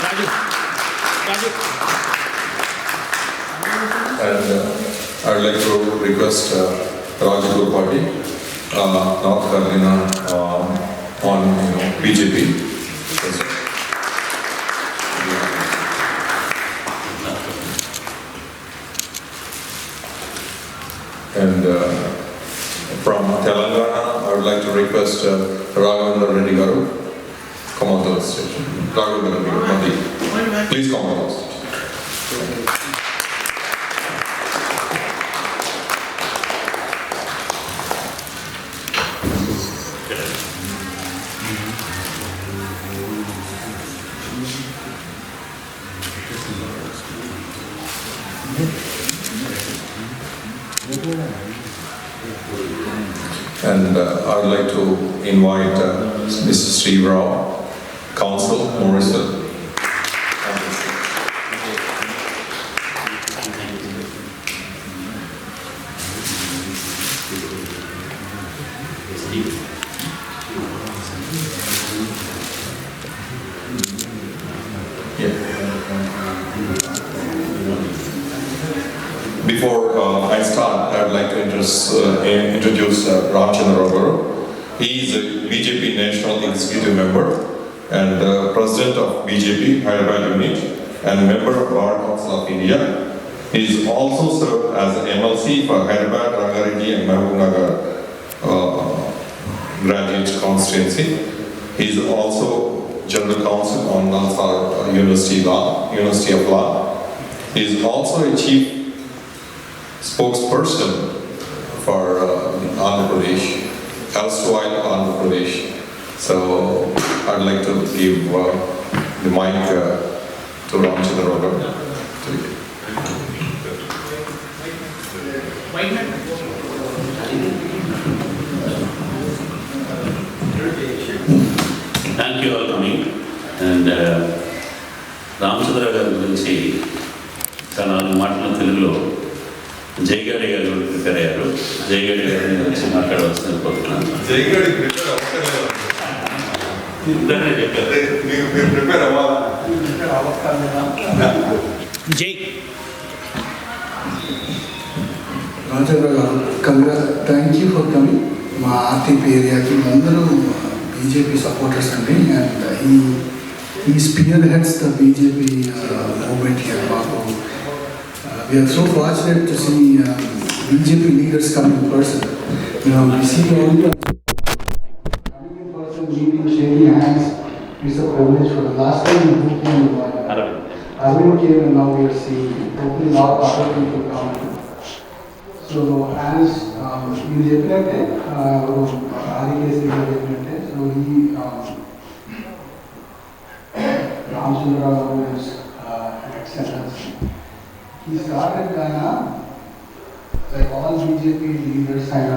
Raju. And I would like to request Raju Party, North Carolina, on BJP. And from Telangana, I would like to request Raghavendra Reddy Garu come on to the stage. Raghavendra Reddy Garu, please come on the stage. And I would like to invite Mr. Sri Rao, Council, Morrisville. Before I start, I would like to introduce Ramchandra. He is a BJP National Executive Member and President of BJP Hyderabad Unit and member of Bar Council of India. He is also served as MLC for Hyderabad, Rangareddy and Mahabubnagar graduate constituency. He is also General Counsel on Nalsar University of Law. He is also a Chief Spokesperson for Andhra Pradesh, erstwhile Andhra Pradesh. So I'd like to give the mic to Ramchandra. Thank you all coming. And Ramchandra garu gurinchi చాలా మాటలు తెలుగులో జైగాడి గారు prepare అయ్యారు. జైగాడి గారిని వచ్చి మాట్లాడవలసిన కోరుతున్నాను. జైగాడి prepare అవ్వలేదు. ప్రిపేర్ అవ్వాలా? జై Ramchandra garu, thank you for coming. మా ఆర్టీపీ ఏరియాకి అందరూ బీజేపీ సపోర్టర్స్ అండి. And he spearheads the BJP movement here. We are so fortunate to see BJP leaders come in person. We see all the coming in person, meeting, shaking hands. It's a privilege for the last time we came. Arvind came and now we are seeing hopefully lot of other people come. So as you definitely so he Ramchandra is excellence. He started like all BJP leaders and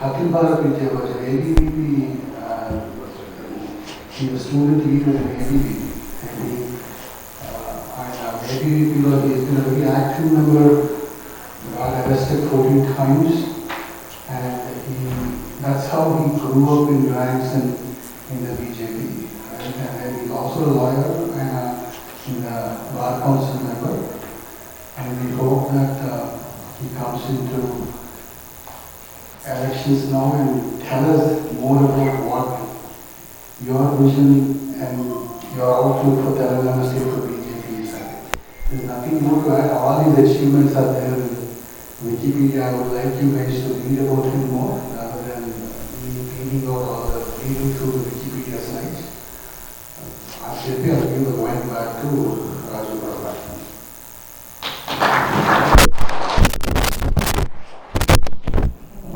Akhil Bharat BJP was ABVP. He was student leader in ABVP. ABVP was he has been a very active member. Got arrested 14 times, and that's how he grew up in ranks in the BJP. And he's also a lawyer and in the Bar Council member. And we hope that he comes into elections now and tell us more about what your vision and your outlook for Telangana state for BJP is. There's nothing more to add. All his achievements are there in Wikipedia. I would like you guys to read about him more rather than me reading out all the reading through the Wikipedia slides. I'll give the mic back to Raju Prabhat.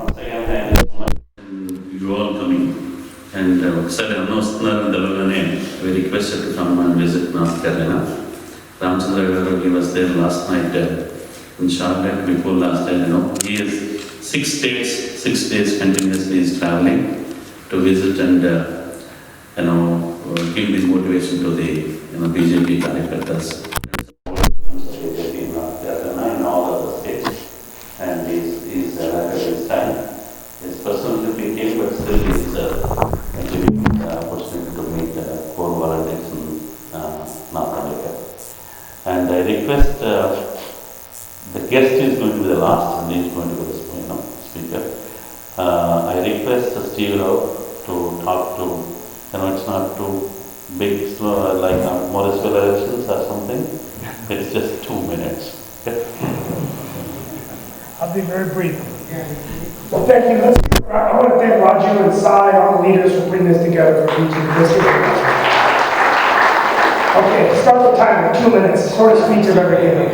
Once again, thank you so much. You all coming. And ఒకసారి అన్న వస్తున్నారు Telangana. We requested to come and visit North Carolina. Ramchandra garu, he was there last night in Charlotte before last day. He is 6 days continuously is traveling to visit and give the motivation to the BJP कार्यकर्ताs. In all other states, and he's his personal 15K, but still he's request, the guest is going to be the last and he is going to be the speaker. I request Steve Rao to talk to, it's not too big, slow, like municipal elections or something. It's just 2 minutes. Okay? I'll be very brief. Well, thank you. I want to thank Raju and Sai, all the leaders for putting this together for each of the districts. Okay, start the timer, 2 minutes, shortest speech I've ever given.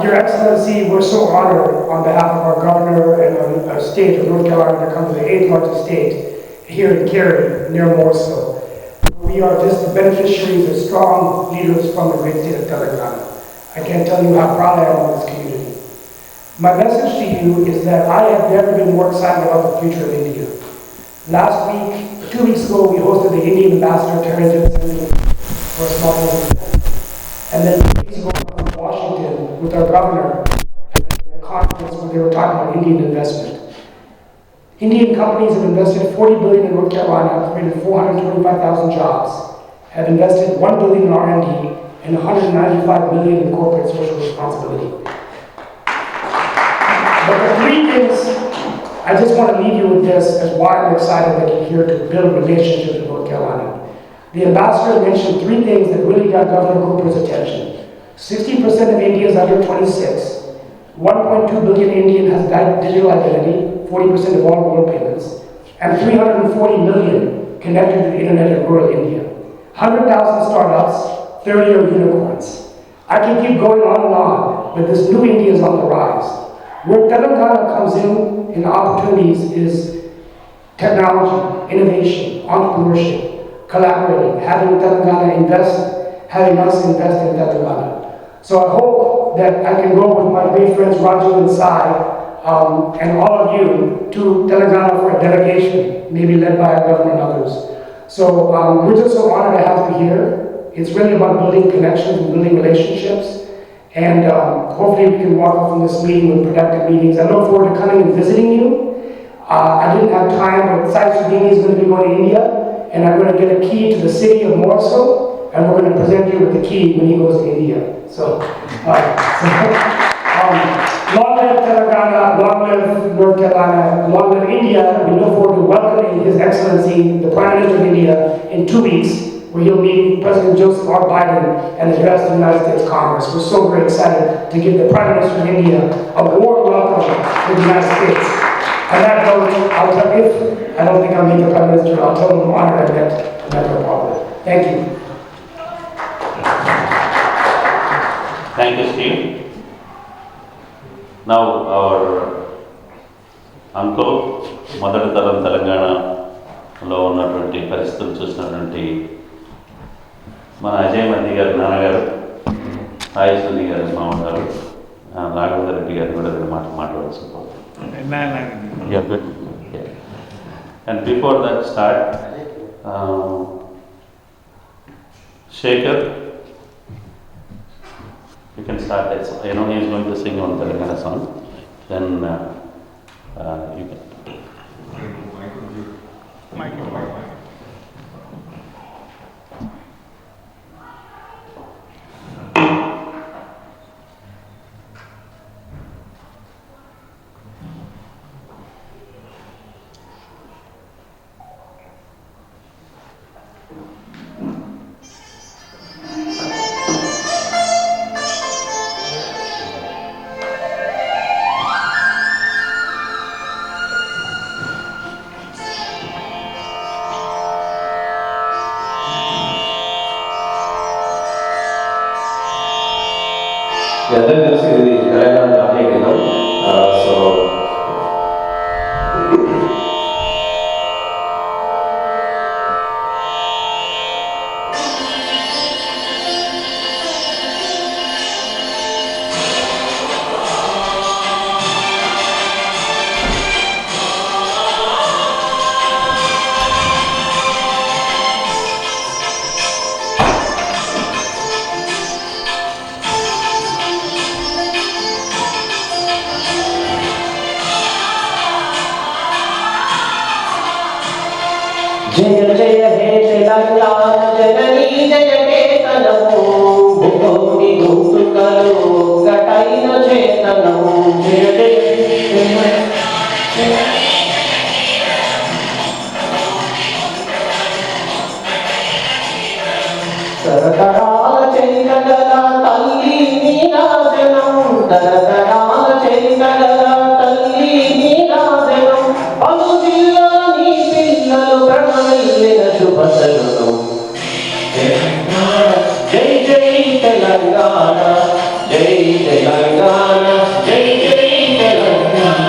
Your Excellency, we're so honored on behalf of our governor and our state of North Carolina to come to the 8th largest state here in Cary, near Morrisville. We are just the beneficiaries of strong leaders from the great state of Telangana. I can't tell you how proud I am of this community. My message to you is that I have never been more excited about the future of India. Last week, 2 weeks ago, we hosted the Indian ambassador Terry for a small event. And then 2 weeks ago, I was in Washington with our governor at a conference where they were talking about Indian investment. Indian companies have invested $40 billion in North Carolina, created 425,000 jobs, have invested $1 billion in R&D, and $195 million in corporate social responsibility. But the three things, I just want to leave you with this as why I'm excited that you're here to build relationships with North Carolina. The ambassador mentioned three things that really got Governor Cooper's attention. 60% of India is under 26. 1.2 billion Indian has digital identity, 40% of all world payments, and 340 million connected to the internet in rural India. 100,000 startups, 30 are unicorns. I can keep going on, but this new India is on the rise. Where Telangana comes in opportunities is technology, innovation, entrepreneurship, collaborating, having Telangana invest, having us invest in Telangana. So I hope that I can go with my great friends Raju and Sai and all of you to Telangana for a delegation, maybe led by our governor and others. So we're just so honored to have you here. It's really about building connections and building relationships. And hopefully we can walk off from this meeting with productive meetings. I look forward to coming and visiting you. I didn't have time, but Sai Sudhini is going to be going to India, and I'm going to get a key to the city of Morrisville, and we're going to present you with the key when he goes to India. So, long live Telangana, long live North Carolina, long live India. We look forward to welcoming His Excellency, the Prime Minister of India, in 2 weeks, where he'll meet President Joseph R. Biden and address the United States Congress. We're so very excited to give the Prime Minister of India a warm welcome to the United States. On that note, I'll tell if I don't think I'll meet the Prime Minister, I'll tell him I'm honored I met her probably. Thank you. Thank you, Steve. Now our uncle, Mother Taram Telangana లో ఉన్నటువంటి పరిస్థితులు చూసినటువంటి మన అజయ్ మంది గారు నాన్నగారు, ఆయుష్ని గారు మామగారు, రాఘవేంద్ర రెడ్డి గారు కూడా మాట్లాడాల్సి పోతుంది. And before that start, Shekhar, you can start. He is going to sing on Telangana song. Then you can. The other thing is the Telangana Jani Gidam. So जय जय हे तेलंगाना जननी जय केतनमो भूमि गुप्त करो తరతరాల చరితగల తల్లి నీ రాజనం పలు జిల్లాల నీ పిల్లలు ప్రణమిల్లిన శుభ తరుణం జై జై తెలంగాణ జై తెలంగాణ జై జై తెలంగాణ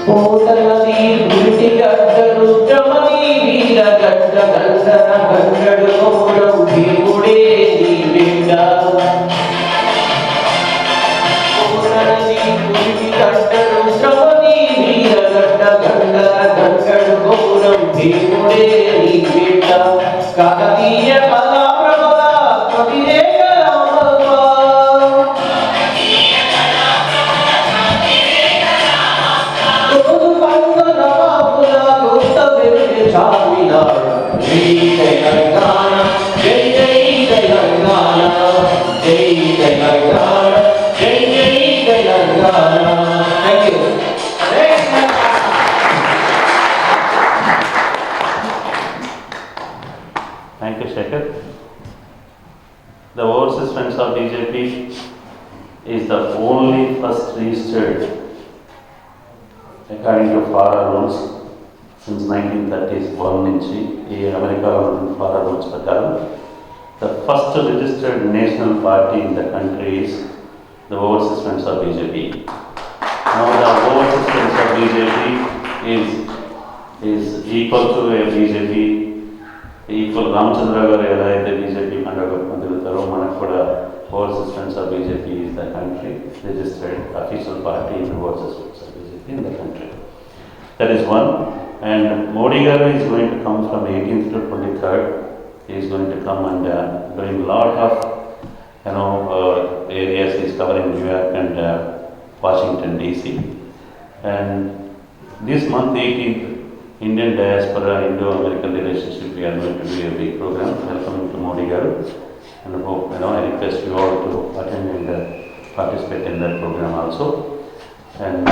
కోటలది గుడి గడ్డలు రుద్రమది వీర గడ్డ గంధర గంగడు కోడం భీముడే నీ బిడ్డ కోటలది గుడి గడ్డలు రుద్రమది వీర గడ్డ గంధర గంగడు కోడం భీముడే నీ బిడ్డ కాకతీయ కళా ప్రబల కవిరేక రామప్ప జై తెలంగాణ జై జై తెలంగాణ జై తెలంగాణ జై జై Telangana thank you Thank you, Shekhar. The Overseas Friends of BJP is the only first registered according to FARA rules since 1931 నుంచి ఈ అమెరికాలో ఉన్న FARA rules ప్రకారం the first registered national party in the country is the Overseas Friends of BJP. Now the Overseas Friends of BJP is equal to a BJP, equal Ramchandra garu ఎలా అయితే BJP పండుగ పొందుతారో మనకు కూడా Overseas Friends of BJP is the country registered official party in the Overseas Friends of BJP in the country. That is one. And Modi garu is going to come from 18th to 23rd. He is going to come and doing a lot of areas. He is covering New York and Washington DC. And this month 18th, Indian diaspora Indo-American relationship, we are going to do a big program welcoming to Modi garu. And I hope I request you all to attend and participate in that program also. And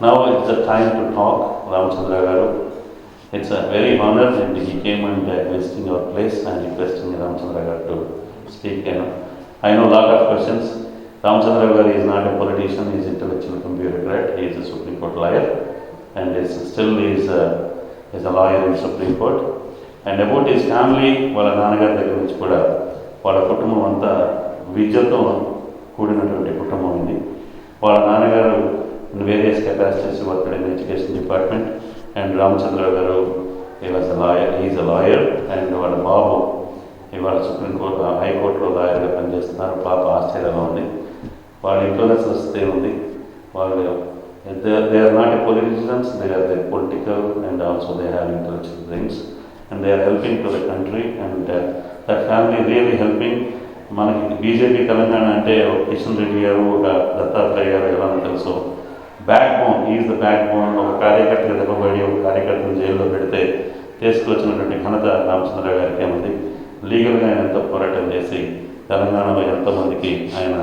now it's the time to talk, Ramchandra garu. It's a very honor that he came and visiting our place and requesting Ramchandra garu to speak. I know a lot of questions. Ramchandra garu is not a politician, he is intellectual bureaucrat. He is a Supreme Court lawyer and still is a lawyer in Supreme Court. And about his family, వాళ్ళ నాన్నగారి దగ్గర నుంచి కూడా వాళ్ళ కుటుంబం అంతా విద్యతో కూడినటువంటి కుటుంబం ఇది. వాళ్ళ నాన్నగారు various capacities worked in education department and Ramchandra garu he was a lawyer, he is a lawyer and వాళ్ళ బాబు ఇవాళ సుప్రీంకోర్టు హైకోర్టులో లాయర్గా పనిచేస్తున్నారు. పాప ఆస్ట్రేలియాలో ఉంది. వాళ్ళ ఇంట్లోనే స్వస్థతే ఉంది. వాళ్ళు they are not a politicians, they are the political and also they have intellectual brains and they are helping to the country and that family really helping. మనకి బీజేపీ తెలంగాణ అంటే కిషన్ రెడ్డి గారు ఒక దత్తాత్రేయ గారు ఎలా తెలుసు, back bone, is the back bone. ఒక కార్యకర్తగా దెబ్బబడి ఒక కార్యకర్తను జైల్లో పెడితే తీసుకొచ్చినటువంటి ఘనత Ramchandra గారికి ఉంది. లీగల్గా ఆయన ఎంతో పోరాటం చేసి తెలంగాణలో ఎంతోమందికి ఆయన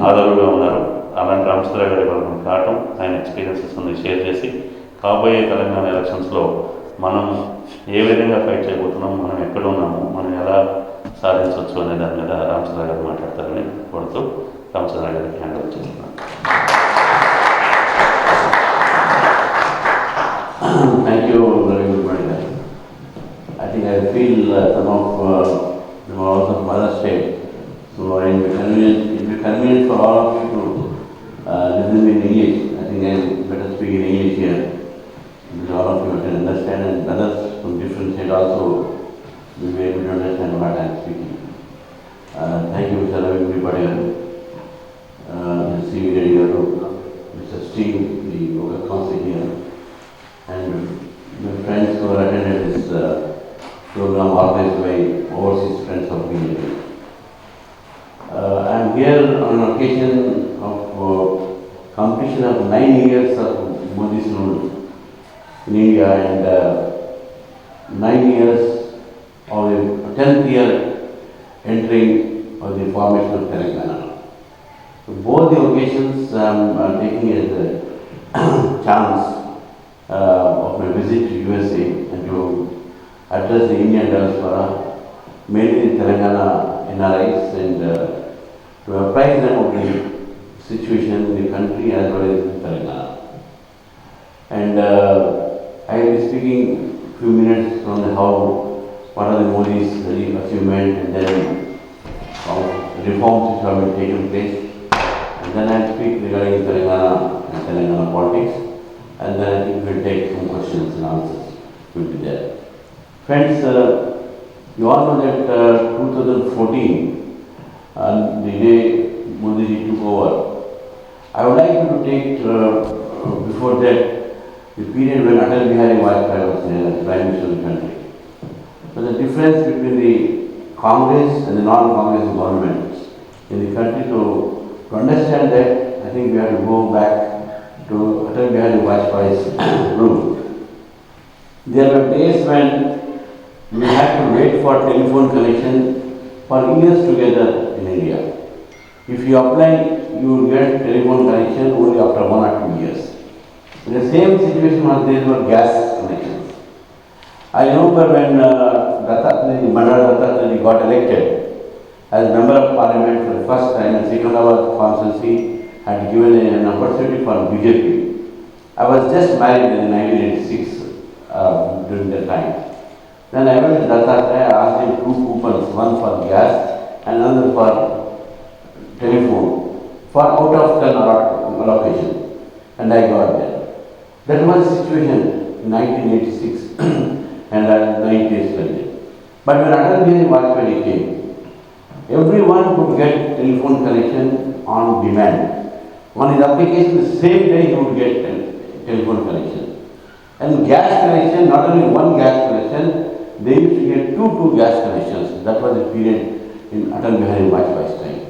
ఆదరుగా ఉన్నారు. అలాంటి Ramchandra గారి మనం కావటం, ఆయన ఎక్స్పీరియన్సెస్ ఉంది షేర్ చేసి కాబోయే తెలంగాణ ఎలక్షన్స్లో మనం ఏ విధంగా ఫైట్ చేయబోతున్నాం, మనం ఎక్కడ ఉన్నాము, మనం ఎలా సాధించవచ్చు అనే దాని మీద Ramchandra గారు మాట్లాడతారని కోరుతూ Ramchandra గారికి హ్యాండ్ ఓవర్ చేస్తున్నాను. Thank you very much. I think I feel some of also from other states, so it will be convenient for all of you to listen in English. I think I better speak in English here, because all of you can understand and others from different states also will be able to understand what I am speaking. Thank you, Mr. Ravi Patel, Mr. C. Garu, Mr. Steve, the local council here, and my friends who are attended this program organized by Overseas Friends of BJP. I am here on an occasion of completion of 9 years of Modi's rule in India and 9 years of the 10th year entering of the formation of Telangana. So both the occasions I'm taking as a chance of my visit to USA and to address the Indian diaspora, mainly the Telangana NRIs, and to apprise them of the situation in the country as well as in Telangana. And I will be speaking a few minutes on what are the Modi's achievement, and then how reforms which have been taken place. And then I will speak regarding Telangana and Telangana politics. And then I think we'll take some questions and answers will be there. Friends, you all know that 2014, the day Modi ji took over, I would like you to take before that the period when Atal Bihari Vajpayee was Prime Minister of the country. So the difference between the Congress and the non-Congress governments in the country, to understand that, I think we have to go back to Atal Bihari Vajpayee's rule. There were days when we had to wait for telephone connection for years together in India. If you apply, you will get telephone connection only after 1 or 2 years. The same situation was there for gas connections. I remember when Mandal Dattatreya got elected as Member of Parliament for the first time, and Secunderabad constituency had given an opportunity for BJP. I was just married in 1986 during that time. Then I went to Dattatreya, asked him 2 coupons, one for gas and another for telephone, for out of 10 allocation, and I got that. That was the situation in 1986 and 1980. But when Atal Bihari Vajpayee came, everyone could get telephone connection on demand. On his application, the same day he would get telephone connection. And gas connection, not only one gas connection, they used to get two gas connections. That was the period in Atal Bihari Vajpayee's time.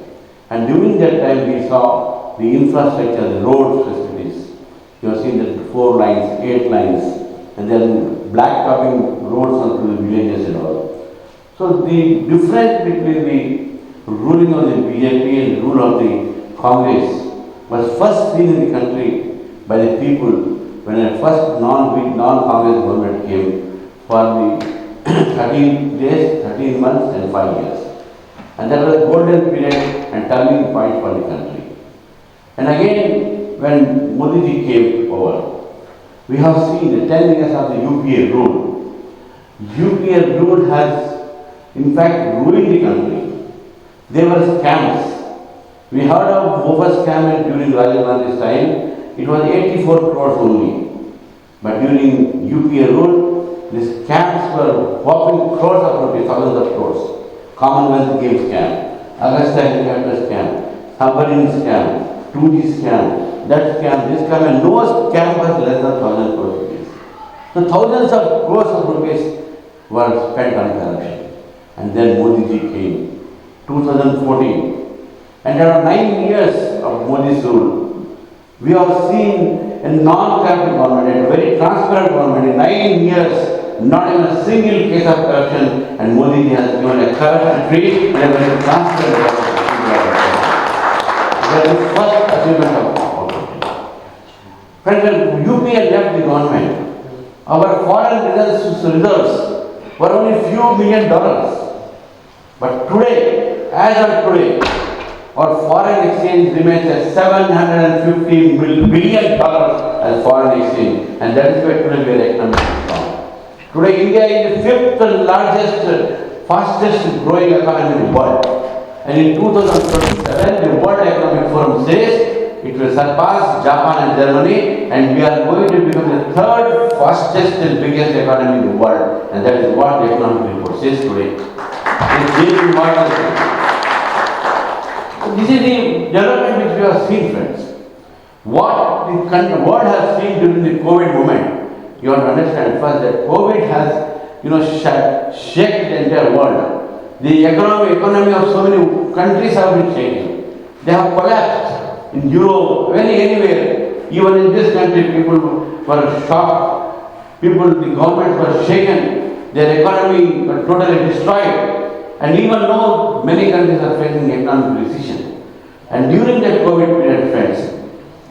And during that time, we saw the infrastructure, the roads facilities. You have seen that 4 lines, 8 lines, and then black-topping roads onto the villages and all. So the difference between the ruling of the BJP and the rule of the Congress was first seen in the country by the people when a first non-Congress government came for the 13 days, 13 months and 5 years. And that was a golden period and turning point for the country. And again, when Modi ji came over, we have seen the 10 years of the UPA rule. UPA rule has in fact ruined the country. There were scams. We heard of Bofa scam during Rajiv Gandhi's time. It was 84 crores only. But during UPA rule, the scams were whopping crores of rupees, thousands of crores. Commonwealth Games scam, Augusta helicopter scam, submarine scam, 2G scam, that scam, this scam, and no scam was less than 1,000 crores rupees. So thousands of crores of rupees were spent on corruption. And then Modi ji came, 2014. And there are 9 years of Modi's rule. We have seen a non-corrupt government, a very transparent government. In 9 years, not even a single case of corruption, and Modi ji has given a corruption-free and a very transparent government. That is the first achievement of Friends, when UPA left the government, our foreign reserves were only few $1 million. But today, as of today, our foreign exchange remains at $750 billion as foreign exchange, and that is why today we are economically strong. Today, India is the 5th largest, fastest growing economy in the world. And in 2027, the World Economic Forum says it will surpass Japan and Germany, and we are going to become the 3rd fastest and biggest economy in the world. And that is what the economic report says today. This is the development which we have seen, friends. What the world has seen during the COVID moment, you have to understand first that COVID has, shaken the entire world. The economy of so many countries have been shaken. They have collapsed in Europe, anywhere. Even in this country, people were shocked. The governments were shaken. Their economy was totally destroyed. And even though many countries are facing economic recession, and during that COVID period, friends,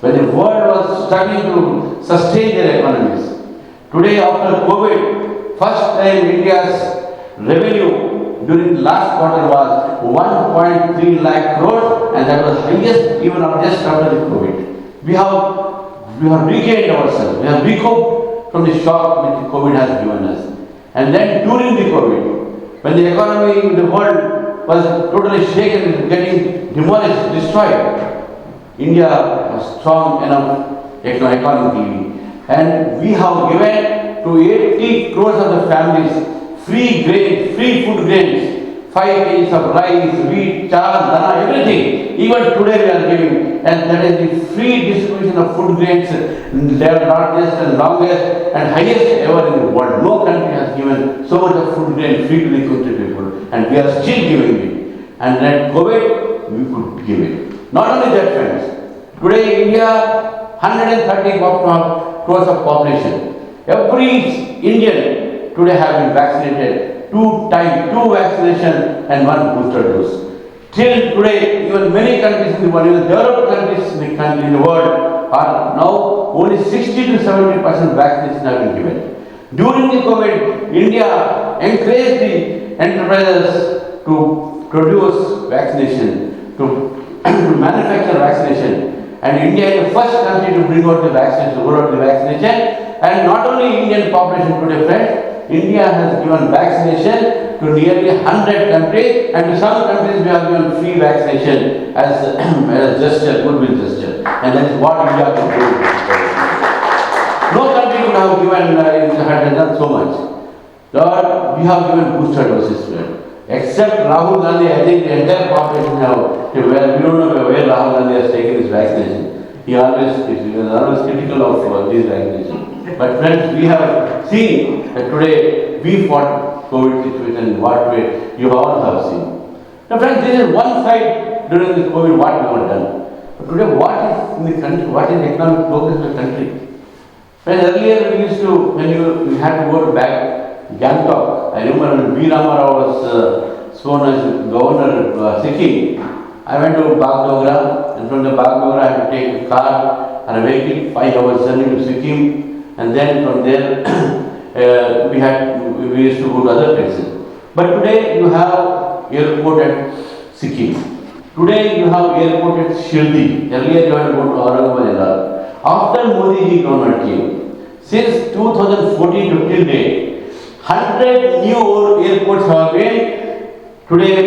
when the world was struggling to sustain their economies, today after COVID, first time India's revenue during the last quarter was 1.3 lakh crores, and that was highest even just after the COVID. We have regained ourselves, we have recouped from the shock which COVID has given us. And then during the COVID, when the economy in the world was totally shaken, getting demolished, destroyed, India was strong enough economically, and we have given to 80 crores of the families free grains, free food grains, 5 kgs of rice, wheat, char, dana, everything. Even today we are giving, and that is the free distribution of food grains, they are largest and longest and highest ever in the world. No country has given so much of food grain free to the country people, and we are still giving it. And then COVID, we could give it. Not only that, friends, today India, 130 crores of population. Every Indian today have been vaccinated 2 vaccinations and 1 booster dose. Till today, even many countries in the world, even developed countries in the world are now only 60 to 70% vaccination have been given. During the COVID, India encouraged the enterprises to produce vaccination, to manufacture vaccination, and India is the first country to bring out the vaccination, roll out the vaccination. And not only Indian population today, friends, India has given vaccination to nearly 100 countries, and to some countries we have given free vaccination as a gesture, goodwill gesture, and that is what India could do. No country could have given, had done so much. Lord, we have given booster doses, except Rahul Gandhi. I think the entire population have, we don't know where Rahul Gandhi has taken his vaccination. He was always critical of this vaccination. But friends, we have seen that today we fought COVID situation in what way you all have seen. Now friends, this is one side during this COVID what we have done. But today what is in the country, what is the economic progress of the country? Friends, earlier we used to, when we had to go to back Gangtok, I remember when V. Ramarao was sworn as governor of Sikkim, I went to Bagdogra, and from the Bagdogra I had to take a car and a vehicle, 5 hours journey to Sikkim. And then from there, we used to go to other places. But today you have airport at Sikkim. Today you have airport at Shirdi. Earlier you had to go to Aurangabad. After Modi ji government came, since 2014 to till date, 100 new airports have been, today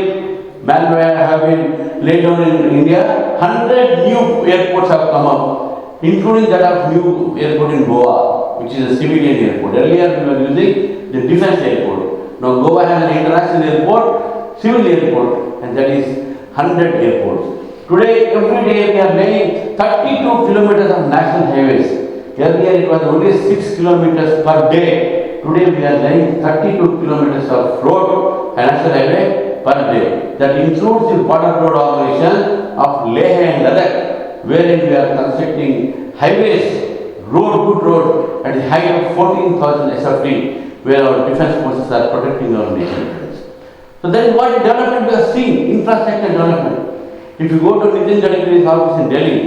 manpower have been laid down in India. 100 new airports have come up, including that of new airport in Goa, which is a civilian airport. Earlier we were using the defense airport. Now Goa has an international airport, civil airport, and that is 100 airports. Today, every day we are laying 32 kilometers of national highways. Earlier it was only 6 kilometers per day. Today we are laying 32 kilometers of road, national highway per day. That includes the border road operation of Leh and Ladakh, wherein we are constructing highways, good road at the height of 14,000 SFT, where our defense forces are protecting our nation. So that is what development we are seeing, infrastructure development. If you go to Nitin Gadkari's office in Delhi,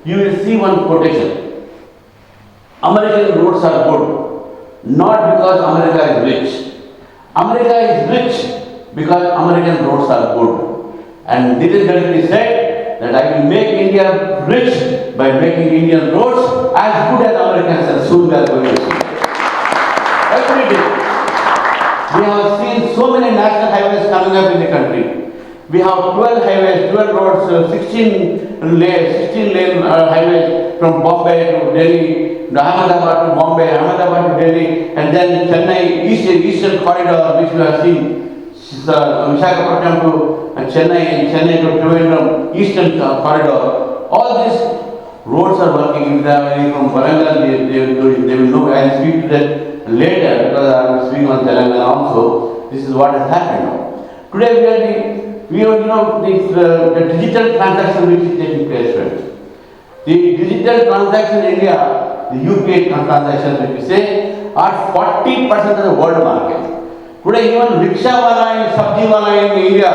you will see one quotation. American roads are good, not because America is rich. America is rich because American roads are good. And Nitin Gadkari said that I will make India rich by making Indian roads as good as Americans, and soon we are going to see. Every day. We have seen so many national highways coming up in the country. We have 12 highways, 12 roads, 16 lane highways from Bombay to Delhi, Ahmedabad to Bombay, Ahmedabad to Delhi, and then Chennai, eastern corridor, which we have seen, Visakhapatnam to Chennai, and Chennai to Trivandrum, eastern corridor. All these roads are working. If they are from Warangal, they will know. I will speak to that later because I am speaking on Telangana also. This is what has happened. Today we are the digital transaction which is taking place, friends. The digital transaction in India, the UPI transactions which we say, are 40% of the world market. Today even rickshaw wala and sabji wala in India,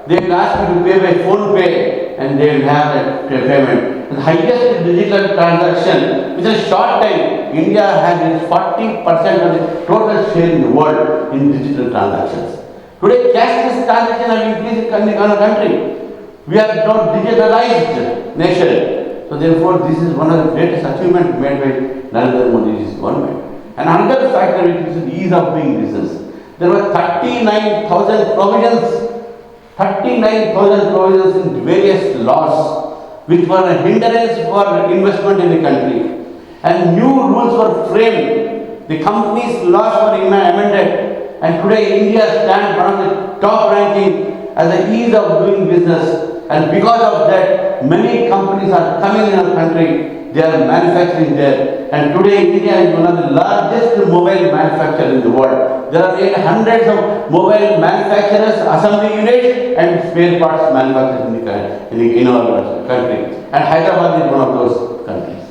they will ask you to pay by phone pay and they will have that payment. The highest digital transaction within a short time, India has its 40% of the total share in the world in digital transactions. Today cashless transactions have increased in our country. We are not digitalized nation. So therefore this is one of the greatest achievements made by Narendra Modi's government. And another factor which is the ease of doing business. There were 39,000 provisions in various laws which were a hindrance for investment in the country. And new rules were framed. The companies' laws were amended. And today India stands one of the top ranking as the ease of doing business. And because of that, many companies are coming in our country. They are manufacturing there. And today India is one of the largest mobile manufacturers in the world. There are hundreds of mobile manufacturers, assembly units and spare parts manufacturers in our country. And Hyderabad is one of those countries.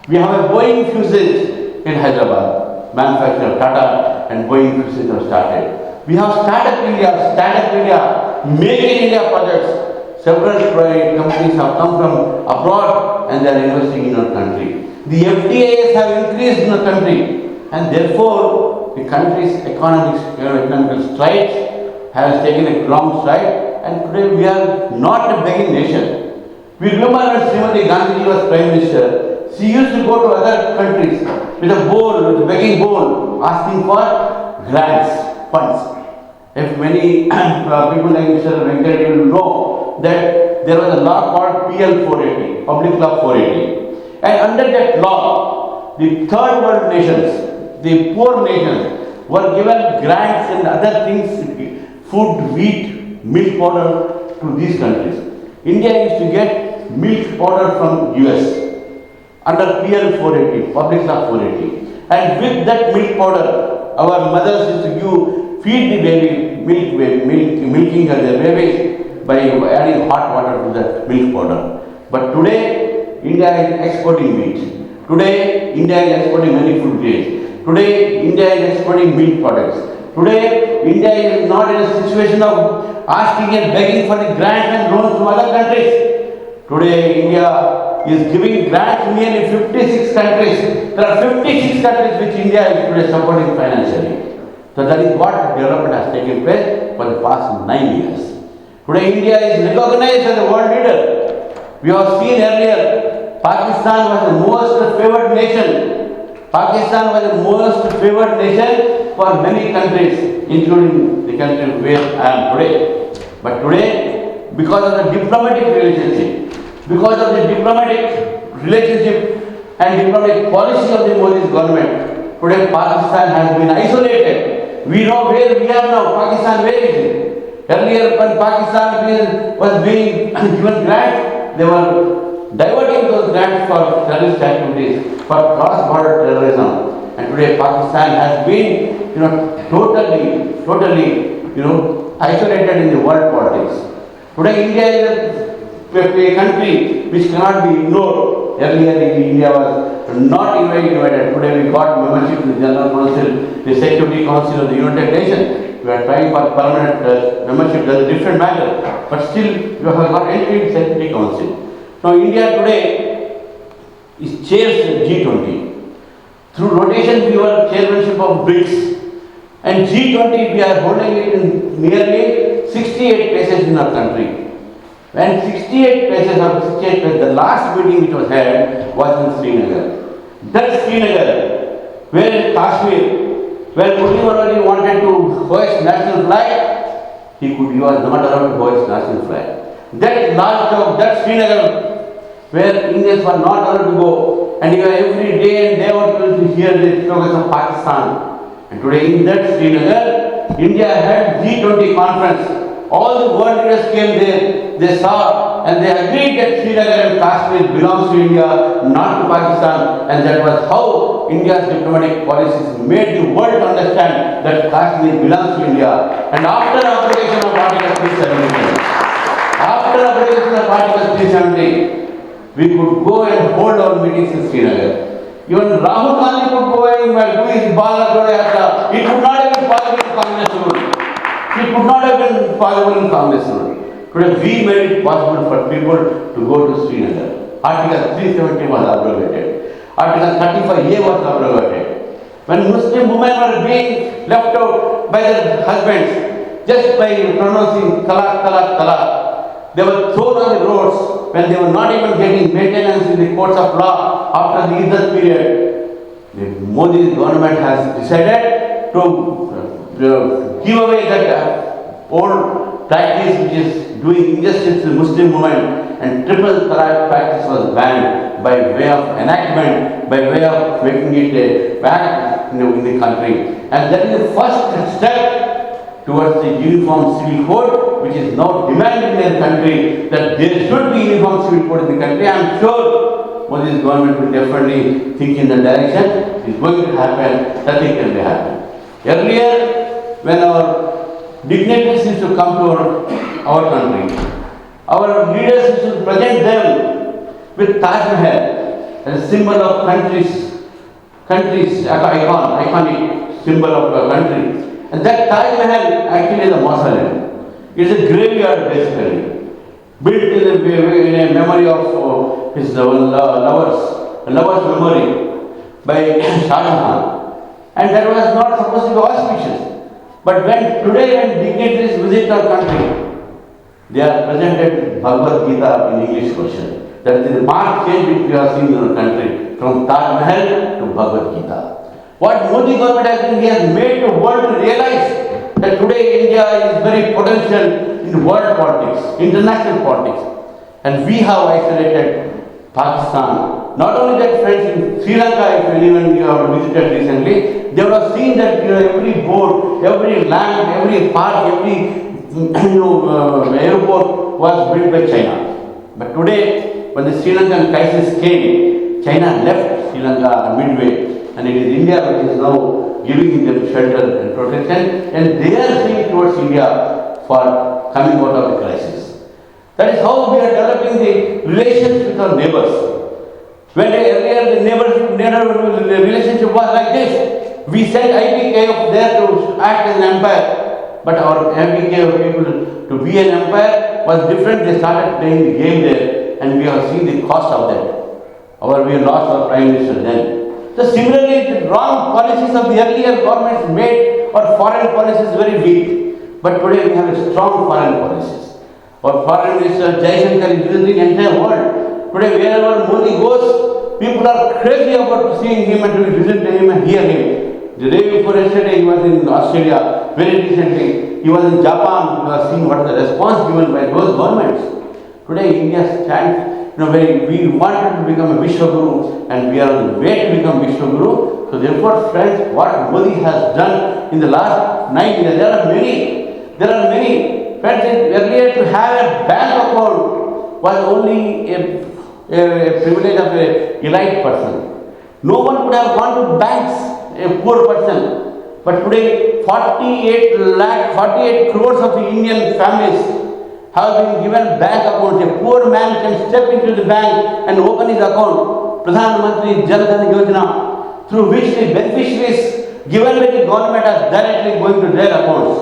We have a Boeing fuselage in Hyderabad. Manufacturer Tata and Boeing fuselage have started. We have Startup India, Make in India projects. Several companies have come from abroad and they are investing in our country. The FDIs have increased in our country and therefore the country's economical strides has taken a long stride and today we are not a begging nation. We remember when Srimati Gandhi was Prime Minister, she used to go to other countries with a begging bowl asking for grants, funds. If many people like Mr. Venkat will know that there was a law called PL 480, Public Law 480. And under that law, the third world nations, the poor nations, were given grants and other things, food, wheat, milk powder to these countries. India used to get milk powder from US under PL 480, Public Law 480. And with that milk powder, our mothers used to feed the baby, milking their babies by adding hot water to that milk powder. But today, India is exporting wheat. Today, India is exporting many food grains. Today, India is exporting milk products. Today, India is not in a situation of asking and begging for the grants and loans from other countries. Today, India is giving grants to nearly 56 countries. There are 56 countries which India is today supporting financially. So that is what development has taken place for the past 9 years. Today India is recognized as a world leader. We have seen earlier, Pakistan was the most favored nation. Pakistan was the most favored nation for many countries, including the country where I am today. But today, because of the diplomatic relationship and diplomatic policy of the Modi's government, today Pakistan has been isolated. We know where we are now. Pakistan, where is it? Earlier, when Pakistan was being given grants, they were diverting those grants for terrorist activities, for cross-border terrorism. And today, Pakistan has been, totally, isolated in the world politics. Today, India is a country which cannot be ignored. Earlier, India was not invited. Today, we got membership in the General Council, the Security Council of the United Nations. We are trying for permanent membership, that is a different matter. But still, we have got entry in Security Council. Now, India today is chairs G20. Through rotation, we were chairmanship of BRICS. And G20, we are holding it in nearly 68 places in our country. And 68 places, the last meeting which was held was in Srinagar. That Srinagar, where in Kashmir, when Modi Manoj wanted to hoist national flag, he was not allowed to hoist national flag. That Lal Chowk, that Srinagar, where Indians were not allowed to go, and every day and day out you will hear the slogans of Pakistan. And today in that Srinagar, India had G20 conference. All the world leaders came there, they saw and they agreed that Srinagar and Kashmir belongs to India, not to Pakistan, and that was how India's diplomatic policies made the world understand that Kashmir belongs to India. And after application of Article 370, we could go and hold our meetings in Srinagar. Even Rahul Gandhi could go and do his Bala Jode Yatra. He could not even possibly come in could not have been possible in Congress rule. Today we made it possible for people to go to Srinagar. Article 370 was abrogated. Article 35A was abrogated. When Muslim women were being left out by their husbands just by pronouncing talaq, talaq, talaq, they were thrown on the roads when they were not even getting maintenance in the courts of law after the Iddat period. The Modi government has decided to give away that old practice which is doing injustice to Muslim women, and triple talaq practice was banned by way of enactment, by way of making it a fact in the country. And that is the first step towards the uniform civil code, which is now demanded in the country that there should be uniform civil code in the country. I am sure Modi's government will definitely think in that direction. It is going to happen, nothing can be happen. Earlier, when our dignitaries used to come to our country, our leaders used to present them with Taj Mahal as a symbol of iconic symbol of a country. And that Taj Mahal actually is a mausoleum. It is a graveyard basically, built in a memory of his lover's memory by Shah Jahan. And that was not supposed to be auspicious. But when dignitaries visit our country, they are presented with Bhagavad Gita in English version. That is the marked change which we have seen in our country, from Taj Mahal to Bhagavad Gita. What Modi government has done, he has made the world to realize that today India is very potential in world politics, international politics. And we have isolated Pakistan. Not only that, friends, in Sri Lanka, if anyone you have visited recently, they would have seen that every boat, every land, every park, every airport was built by China. But today, when the Sri Lankan crisis came, China left Sri Lanka midway, and it is India which is now giving them shelter and protection, and they are seeing towards India for coming out of the crisis. That is how we are developing the relations with our neighbors. When earlier the neighbor relationship was like this, we sent IPK there to act as an empire, but our IPK people to be an empire was different. They started playing the game there, and we have seen the cost of that. We lost our Prime Minister then. So similarly, the wrong policies of the earlier governments made our foreign policies very weak. But today we have a strong foreign policies. Our Foreign Minister Jaishankar is visiting the entire world. Today wherever Modi goes, people are crazy about seeing him and to visit him and hear him. The day before yesterday he was in Australia, very recently he was in Japan, we have seen what the response given by those governments. Today India stands, we wanted to become a Vishwaguru, and we are on the way to become Vishwaguru. So therefore, friends, what Modi has done in the last 9 years, there are many. Friends, earlier to have a bank account was only a privilege of an elite person. No one could have gone to banks, a poor person. But today, 48 crores of the Indian families have been given bank accounts. A poor man can step into the bank and open his account. Pradhan Mantri Jan Dhan Yojana, through which the beneficiaries given by the government are directly going to their accounts,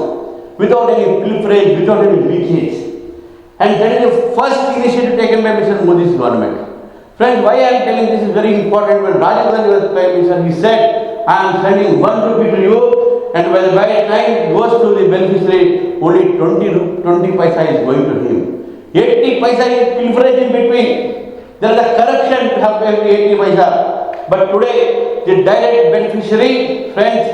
without any pilferage, without any leakage. And that is the first initiative taken by Mr. Modi's government. Friends, why I am telling this is very important. When Rajiv Gandhi was Prime Minister, he said, I am sending 1 rupee to you, and by the time it goes to the beneficiary, only 20 paisa is going to him. 80 paisa is pilferage in between. There is a corruption to have every 80 paisa. But today, the direct beneficiary, friends,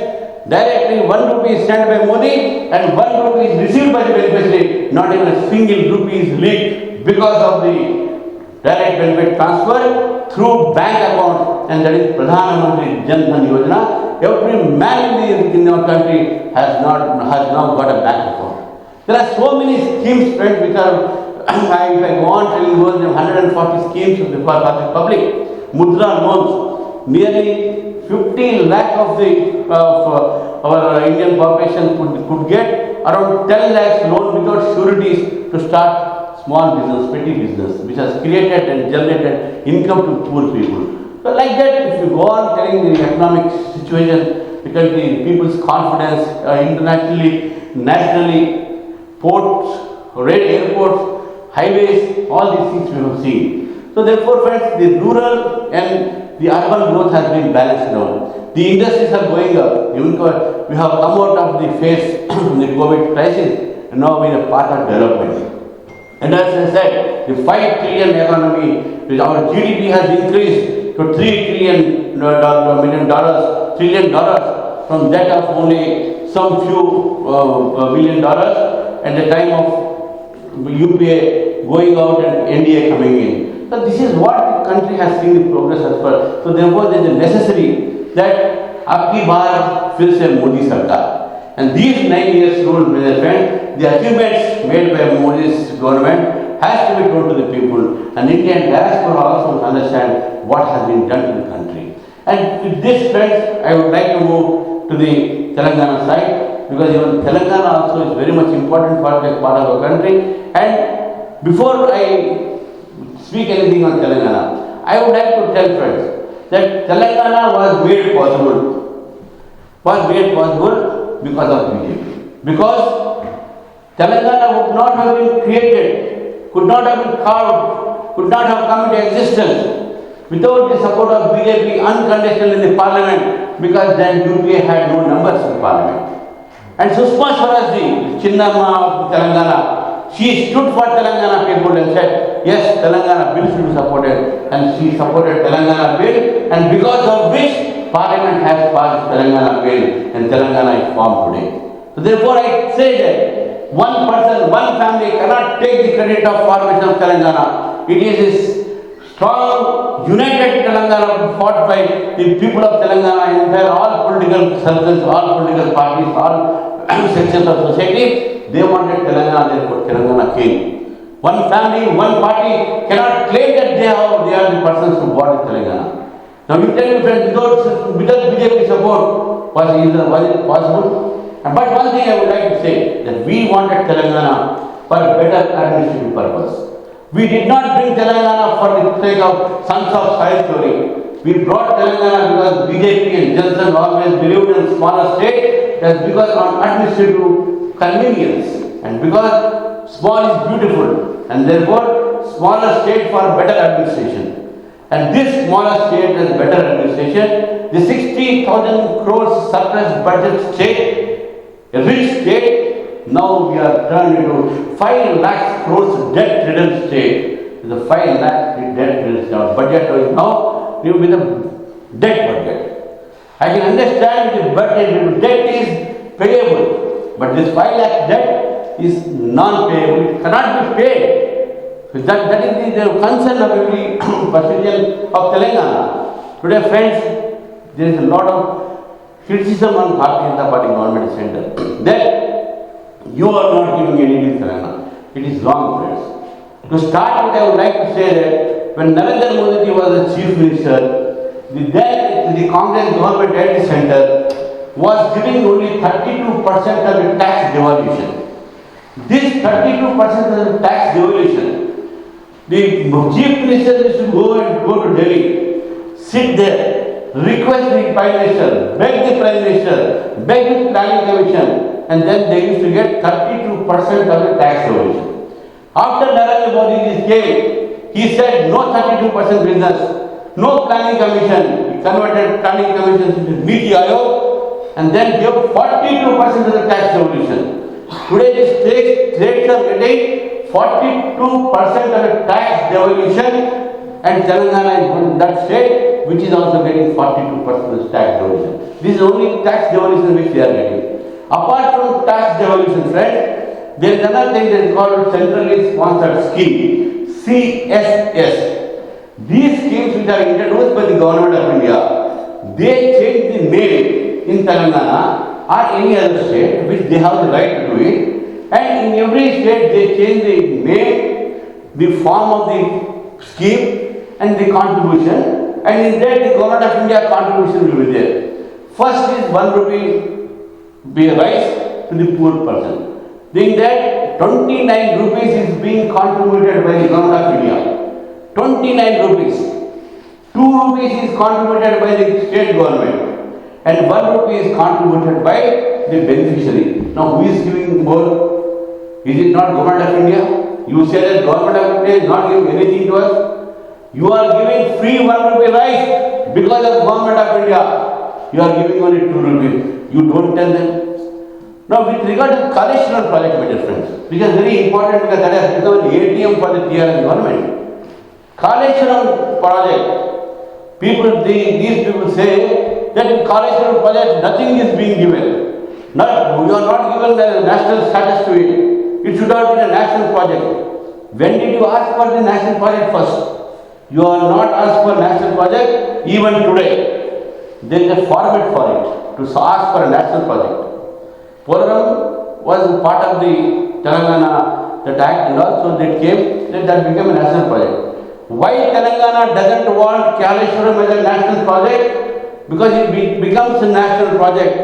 directly 1 rupee is sent by Modi and 1 rupee is received by the beneficiary. Not even a single rupee is leaked because of the direct benefit transfer through bank account, and that is Pradhan Mantri Jan Dhan Yojana. Every man in our country has now got a bank account. There are so many schemes, friends, which are, if I go on telling you, there are 140 schemes for the public. Mudra loans, nearly 50 lakh of our Indian population could get around 10 lakhs loan without sureties to start small business, petty business, which has created and generated income to poor people. So like that, if you go on telling the economic situation, because the people's confidence internationally, nationally, ports, airports, highways, all these things we have seen. So therefore, friends, the rural and the urban growth has been balanced now. The industries are going up. Even we have come out of the phase of the COVID crisis, and now we are part of development. And as I said, the 5 trillion economy, with our GDP has increased to $3 trillion from that of only some few $1 billion at the time of UPA going out and NDA coming in. So this is what the country has seen the progress as far. So therefore there is a necessity that Abki Baar fil se Modi Sarkar. And these 9 years rule, my friend, the achievements made by Modi's government has to be told to the people. And Indian diaspora also must understand what has been done to the country. And with this, friends, I would like to move to the Telangana side, because even Telangana also is very much important for this part of the country. And before I speak anything on Telangana, I would like to tell friends that Telangana was made possible because of BJP. Because Telangana would not have been created, could not have been carved, could not have come into existence without the support of BJP unconditional in the parliament, because then UPA had no numbers in parliament. And Sushma Swaraj, Chinnamma of Telangana, she stood for Telangana people and said, yes, Telangana bill should be supported, and she supported Telangana bill, and because of which Parliament has passed Telangana bill, and Telangana is formed today. So therefore I say that one person, one family cannot take the credit of formation of Telangana. It is this strong, united Telangana fought by the people of Telangana, and where all political circles, all political parties, all sections of society, they wanted Telangana, therefore Telangana came. One family, one party cannot claim that they are the persons who bought Telangana. Now you tell me, friends, without BJP support, was it possible? But one thing I would like to say, that we wanted Telangana for a better administrative purpose. We did not bring Telangana for the sake of sons of soil story. We brought Telangana because BJP and Johnson always believed in smaller state, that's because on administrative convenience, and because small is beautiful, and therefore smaller state for better administration. And this smaller state has better administration. The 60,000 crores surplus budget state, a rich state, now we are turned into 5 lakh crores debt ridden state. The 5 lakh debt ridden budget is now with a debt budget. I can understand the budget, debt is payable, but this 5 lakh debt is non-payable, it cannot be paid. That is the concern of every citizen of Telangana. Today, friends, there is a lot of criticism on Bharatiya Janata Party government center that you are not giving anything to Telangana. It is wrong, friends. To start with, I would like to say that when Narendra Modi was the chief minister, the Congress government at the center was giving only 32% of the tax devolution. This 32% of the tax devolution, the chief minister used to go to Delhi, sit there, request the prime minister, beg the prime minister, beg the planning commission, and then they used to get 32% of the tax devolution. After Narendra Modi came, he said no 32% business, no planning commission. He converted planning commission into Niti Aayog, and then gave 42% of the tax devolution. Today the states are getting 42% of the tax devolution, and Telangana is that state which is also getting 42% of the tax devolution. This is only tax devolution which they are getting. Apart from tax devolution, friends, there is another thing that is called centrally sponsored scheme, CSS. These schemes which are introduced by the government of India, they change the name in Telangana or any other state which they have the right to do it. And in every state they change the name, the form of the scheme and the contribution, and in that the government of India contribution will be there. First is 1 rupee be rice to the poor person. In that 29 rupees is being contributed by the government of India. 29 rupees. 2 rupees is contributed by the state government, and 1 rupee is contributed by the beneficiary. Now who is giving more? Is it not Government of India? You say that Government of India is not giving anything to us. You are giving free 1 rupee rice because of Government of India. You are giving only 2 rupees. You don't tell them. Now, with regard to the Kaleshwaram project, my dear friends, which is very important because that has become an ATM for the TRS government. Kaleshwaram project, these people say that in Kaleshwaram project nothing is being given. You are not given the national status to it. It should have been a national project. When did you ask for the national project first? You are not asked for national project even today. There is a format for it to ask for a national project. Polam was part of the Telangana, that act, and also that became a national project. Why Telangana doesn't want Kaleshwaram as a national project? Because it becomes a national project.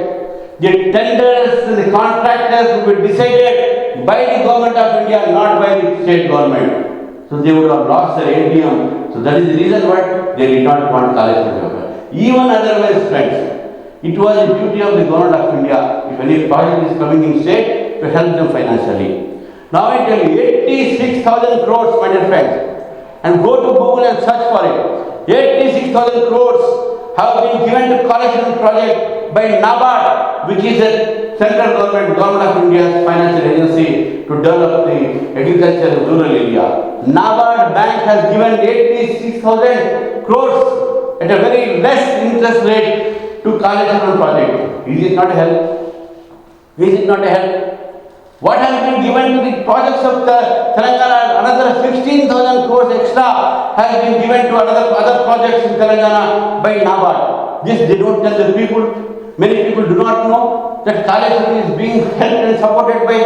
The tenders and the contractors will be decided by the Government of India, not by the state government. So they would have lost their ATM. So that is the reason why they did not want Kaleshwaram. Even otherwise, friends, it was the duty of the Government of India, if any project is coming in state, to help them financially. Now I tell you, 86,000 crores, my dear friends, and go to Google and search for it. 86,000 crores have been given to Kaleshwaram project by NABARD, which is a central government of India's financial agency to develop the agriculture rural area. NABARD bank has given 86,000 crores at a very less interest rate to Kaleshwaram project. Is it not a help? Is it not a help? What has been given to the projects of the Telangana? Another 16,000 crores extra has been given to other projects in Telangana by NABARD. This they don't tell the people. Many people do not know that Kaleshwaram is being helped and supported by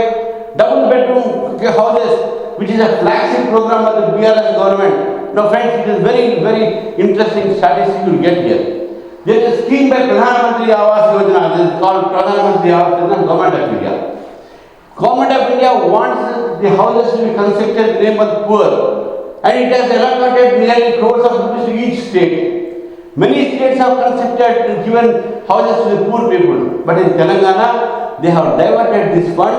double bedroom houses, which is a flagship program of the BRS government. Now friends, it is very, very interesting statistics you get here. There is a scheme by Pradhan Mantri Awas Yojana. This is called Pradhan Mantri Awas Yojana, Government of India. Government of India wants the houses to be constructed in the name of the poor, and it has allocated nearly crores of rupees to each state. Many states have constructed and given houses to the poor people, but in Telangana, they have diverted this fund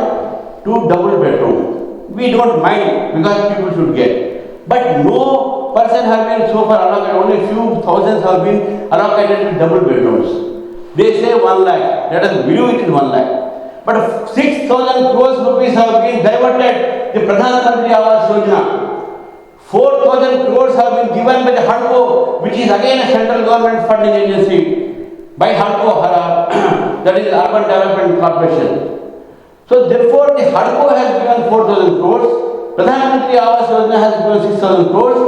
to double bedroom. We don't mind because people should get. But no person has been so far allocated, only few thousands have been allocated to double bedrooms. They say 1 lakh, let us believe it is 1 lakh. But 6,000 crores rupees have been diverted to Pradhan Mantri Awas Yojana. 4,000 crores have been given by the HUDCO, which is again a central government funding agency, by HUDCO, that is Urban Development Corporation. So therefore the HUDCO has given 4,000 crores, Pradhan Mantri Awas Yojana has given 6,000 crores,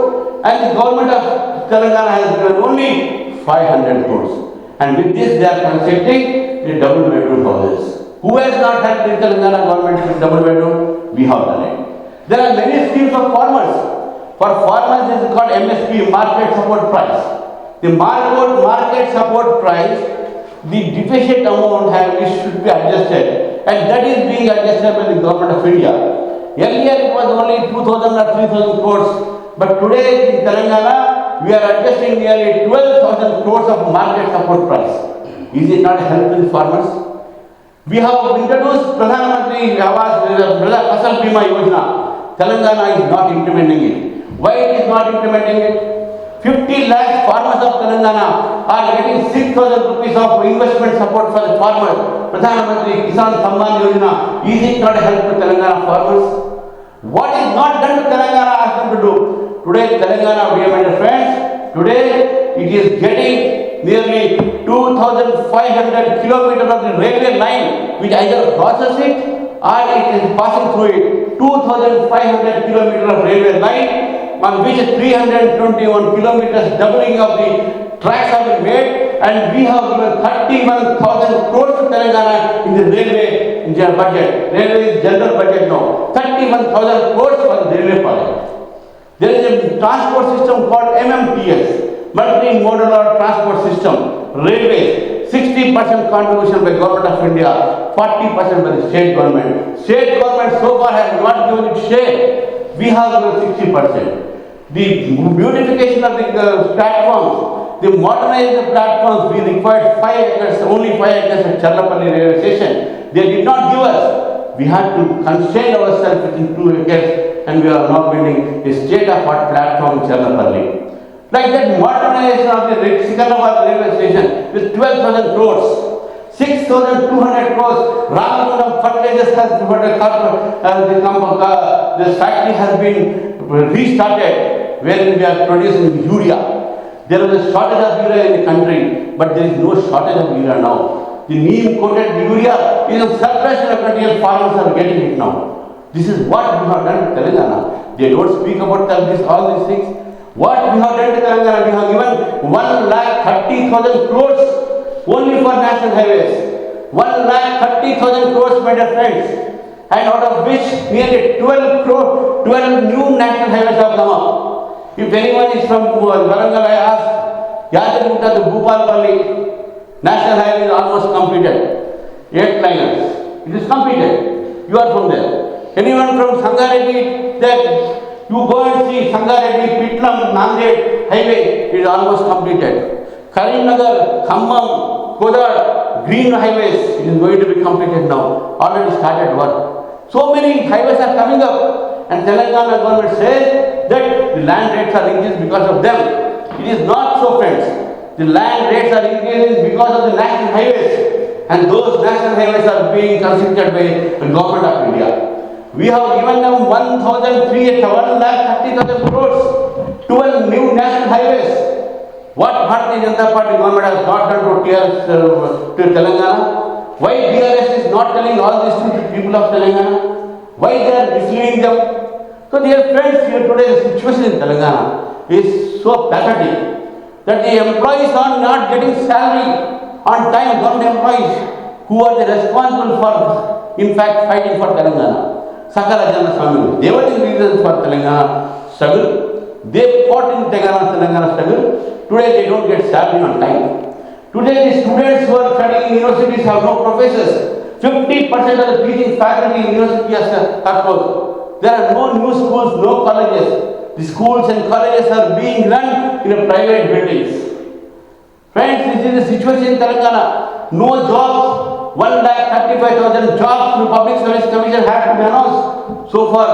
and the government of Telangana has given only 500 crores. And with this they are constructing the double bedroom houses. Who has not helped the Telangana government with double bedroom? We have done it. There are many schemes for farmers. For farmers, this is called MSP, market support price. The market support price, the deficit amount should be adjusted, and that is being adjusted by the Government of India. Earlier it was only 2,000 or 3,000 crores, but today in Telangana we are adjusting nearly 12,000 crores of market support price. Is it not a help to the farmers? We have introduced Pradhan Mantri Awas Fasal Bima Yojana. Telangana is not implementing it. Why it is not implementing it? 50 lakh farmers of Telangana are getting 6,000 rupees of investment support for the farmers. Pradhan Mantri Kisan Samman Yojana. Is it not a help to Telangana farmers? What is not done to Telangana ask them to do? Today Telangana, dear friends, today it is getting nearly 2,500 kilometers of the railway line, which either crosses it or it is passing through it. 2,500 kilometers of railway line, on which 321 kilometers doubling of the tracks have been made, and we have given 31,000 crores to Telangana in the railway in their budget. Railway is general budget now. 31,000 crores for the railway project. There is a transport system called MMTS, multi-modal transport system, railways, 60% contribution by Government of India, 40% by the state government. State government so far has not given its share. We have given 60%. The beautification of the platforms, the modernized platforms, we required 5 acres, only 5 acres at Charlapalli railway station. They did not give us. we had to constrain ourselves within 2 acres, and we are now building a state-of-art platform in Chernapalli. Like that modernization of the Sikandrabad railway station with 12,000 crores, 6,200 crores, Ramagundam fertilizers has the factory has been restarted, wherein we are producing urea. There was a shortage of urea in the country, but there is no shortage of urea now. The neem coated urea is a surplus in the country and farmers are getting it now. This is what we have done in Telangana. They don't speak about all these things. What we have done in Telangana, we have given 1,30,000 crores only for national highways. 1,30,000 crores, my dear friends. And out of which nearly 12 new national highways have come up. If anyone is from Warangal, I ask, Yadagutta to Bhupalpalli, national highway is almost completed. 8 liners. It is completed. You are from there. Anyone from Sangareddy, that you go and see Sangareddy, Pitlam, Nanded highway, it is almost completed. Karimnagar, Khammam, Kodad, green highways, it is going to be completed now. Already started work. So many highways are coming up. And Telangana government says that the land rates are increased because of them. It is not so, friends. The land rates are increasing because of the national highways. And those national highways are being constructed by the government of India. We have given them 1,30,000 crores, 12 new national highways. What Bharatiya Janata Party government has not done to Telangana? Why DRS is not telling all this to the people of Telangana? Why they are misleading them? So dear friends, here today the situation in Telangana is so pathetic that the employees are not getting salary on time, government employees who are the responsible for, in fact, fighting for Telangana. Sakala Jana Swami, they were the reasons for Telangana struggle. They fought in Telangana struggle. Today they don't get salary on time. Today the students who are studying in universities have no professors. 50% of the teaching faculty in university are closed. There are no new schools, no colleges. The schools and colleges are being run in a private buildings. Friends, this is the situation in Telangana. No jobs. 1,35,000 jobs through Public Service Commission had to be announced. So far,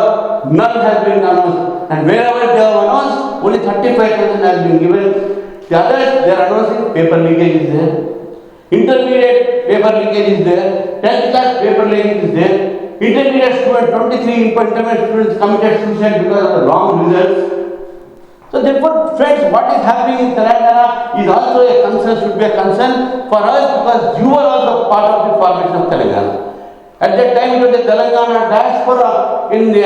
none has been announced. And wherever they have announced, only 35,000 has been given. The others, they are announcing paper leakage is there. Intermediate paper leakage is there. 10th class paper leakage is there. Intermediate student, 23 intermediate students committed suicide because of the wrong results. So therefore, friends, what is happening in Telangana is also a concern, should be a concern for us, because you are also part of the formation of Telangana. At that time, it was the Telangana diaspora in the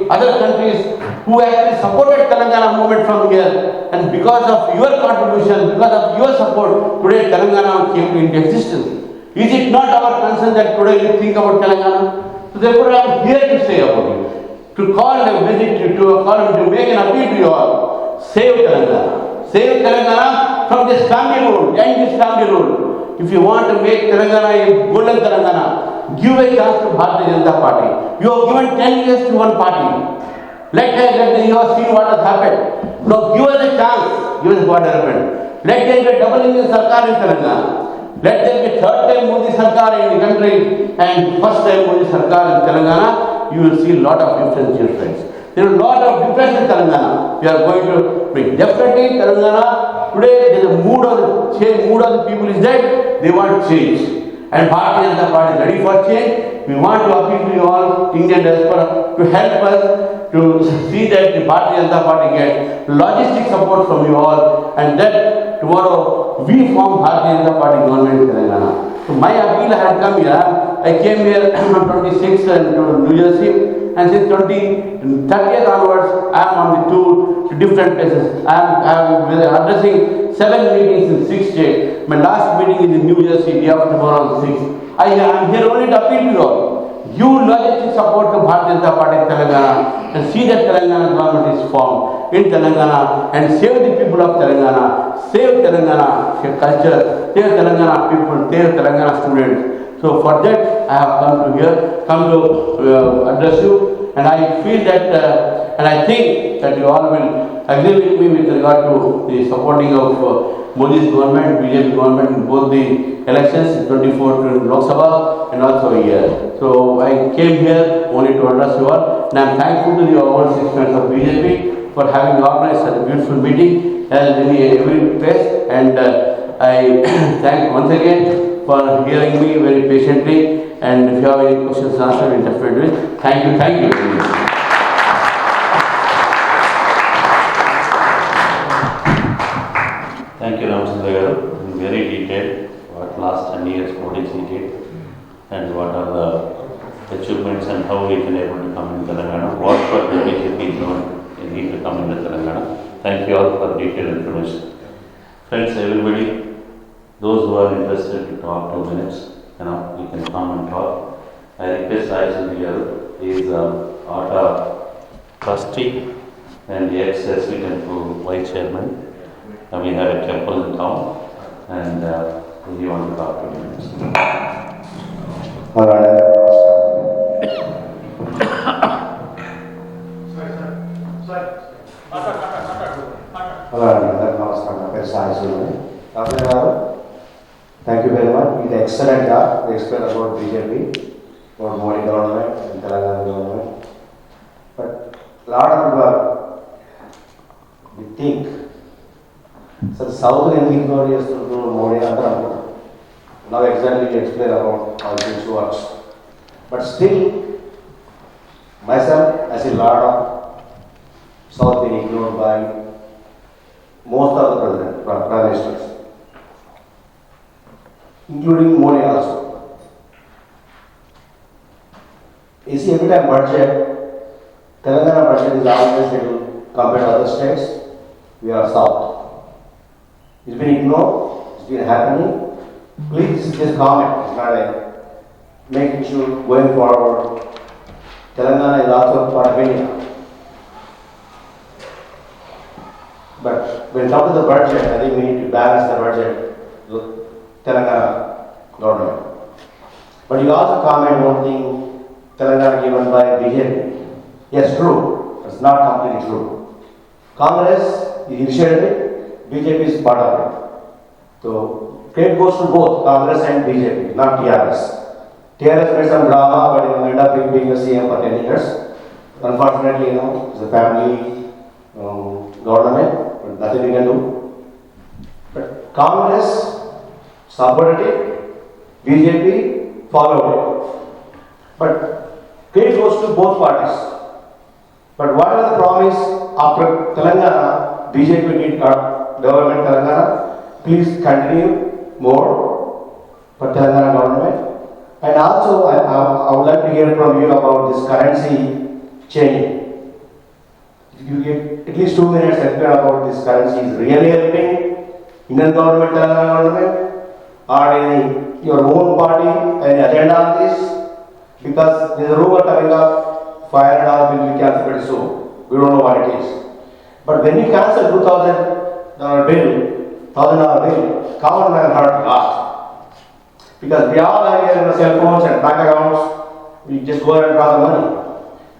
other countries who actually supported Telangana movement from here. And because of your contribution, because of your support, today Telangana came into existence. Is it not our concern that today you think about Telangana? So therefore, I am here to say about you, to call a visit, to make an appeal to you all. Save Telangana. Save Telangana from this family rule, end this family rule. If you want to make Telangana a golden Telangana, give a chance to Bharatiya Janata Party. You have given 10 years to one party. You have seen what has happened. Now give us a chance. Give us what happened. Let there be a double engine Sarkar in Telangana. Let there be third time Modi Sarkar in the country and first time Modi Sarkar in Telangana. You will see a lot of difference, dear friends. There is a lot of difference in Telangana. We are going to bring. Definitely Telangana, today there is a mood of the people is that they want change. And Bharatiya Janata Party is ready for change. We want to appeal to you all, Indian diaspora, to help us to see that the Bharatiya Janata Party gets logistic support from you all, and that tomorrow we form Bharatiya Janata Party government in Telangana. So my appeal had come here. I came here on 26th to New Jersey, and since 30th onwards, I am on the tour to different places. I am addressing 7 meetings in 6 states. My last meeting is in New Jersey, day after tomorrow on 6th. I am here only to appeal to you all. Give logistic support to Bharatiya Janata Party in Telangana and see that Telangana government is formed in Telangana and save the people of Telangana, save Telangana culture, save Telangana people, save Telangana students. So for that, I have come to here, come to address you, and I feel that, and I think that you all will agree with me with regard to the supporting of Modi's government, BJP government in both the elections, 24 to Lok Sabha and also here. So I came here only to address you all, and I am thankful to the over 6 members of BJP for having organized such a beautiful meeting held in every place, and I thank once again for hearing me very patiently, and if you have any questions and answers, I will definitely do it. Thank you very much. Thank you, Ramchandra garu. Very detailed, what last 10 years Modi ji did and what are the achievements and how we can able to come in Telangana, what for the BJP is not need to come in Telangana. Thank you all for detailed information. Friends, everybody, those who are interested to talk 2 minutes, you can come and talk. I request SC Lawyer, he is auto trustee and the ex-SC vice chairman. We have a temple in town, and we want to talk to him. Thank you very much. It's an excellent job to explain about BJP, about Modi government and Telangana government. But a lot of people, we think, so South Indian glorious to Modi Andhra. Now exactly you explain about how this works. But still, myself, I see a lot of South being ignored by most of the prime ministers, including Modi also. You see, every time budget, Telangana budget is always little compared to other states, we are South. It's been ignored, it's been happening. Please just comment, it's not a make issue going forward. Telangana is also part of India. But when it comes to the budget, I think we need to balance the budget with Telangana government. But you also comment one thing, Telangana given by BJP. Yes, true, it's not completely true. Congress initiated it, BJP is part of it. So, credit goes to both Congress and BJP, not TRS. TRS made some drama, but it ended up being the CM for 10 years. Unfortunately, it's a family government, but nothing we can do. But Congress supported it, BJP followed it. But credit goes to both parties. But whatever the promise after Telangana, BJP did government Telangana, please continue more for Telangana government. And also, I would like to hear from you about this currency changing. You get at least 2 minutes to explain about this currency is really helping Indian government, Telangana government, or any your own party, any agenda on this? Because there is a rumor coming up, $500 will be cancelled pretty soon. We don't know what it is. But when you cancel $2,000 bill, $1,000 bill, common man hurt a lot. Because we all have here cell phones and bank accounts, we just go and draw the money.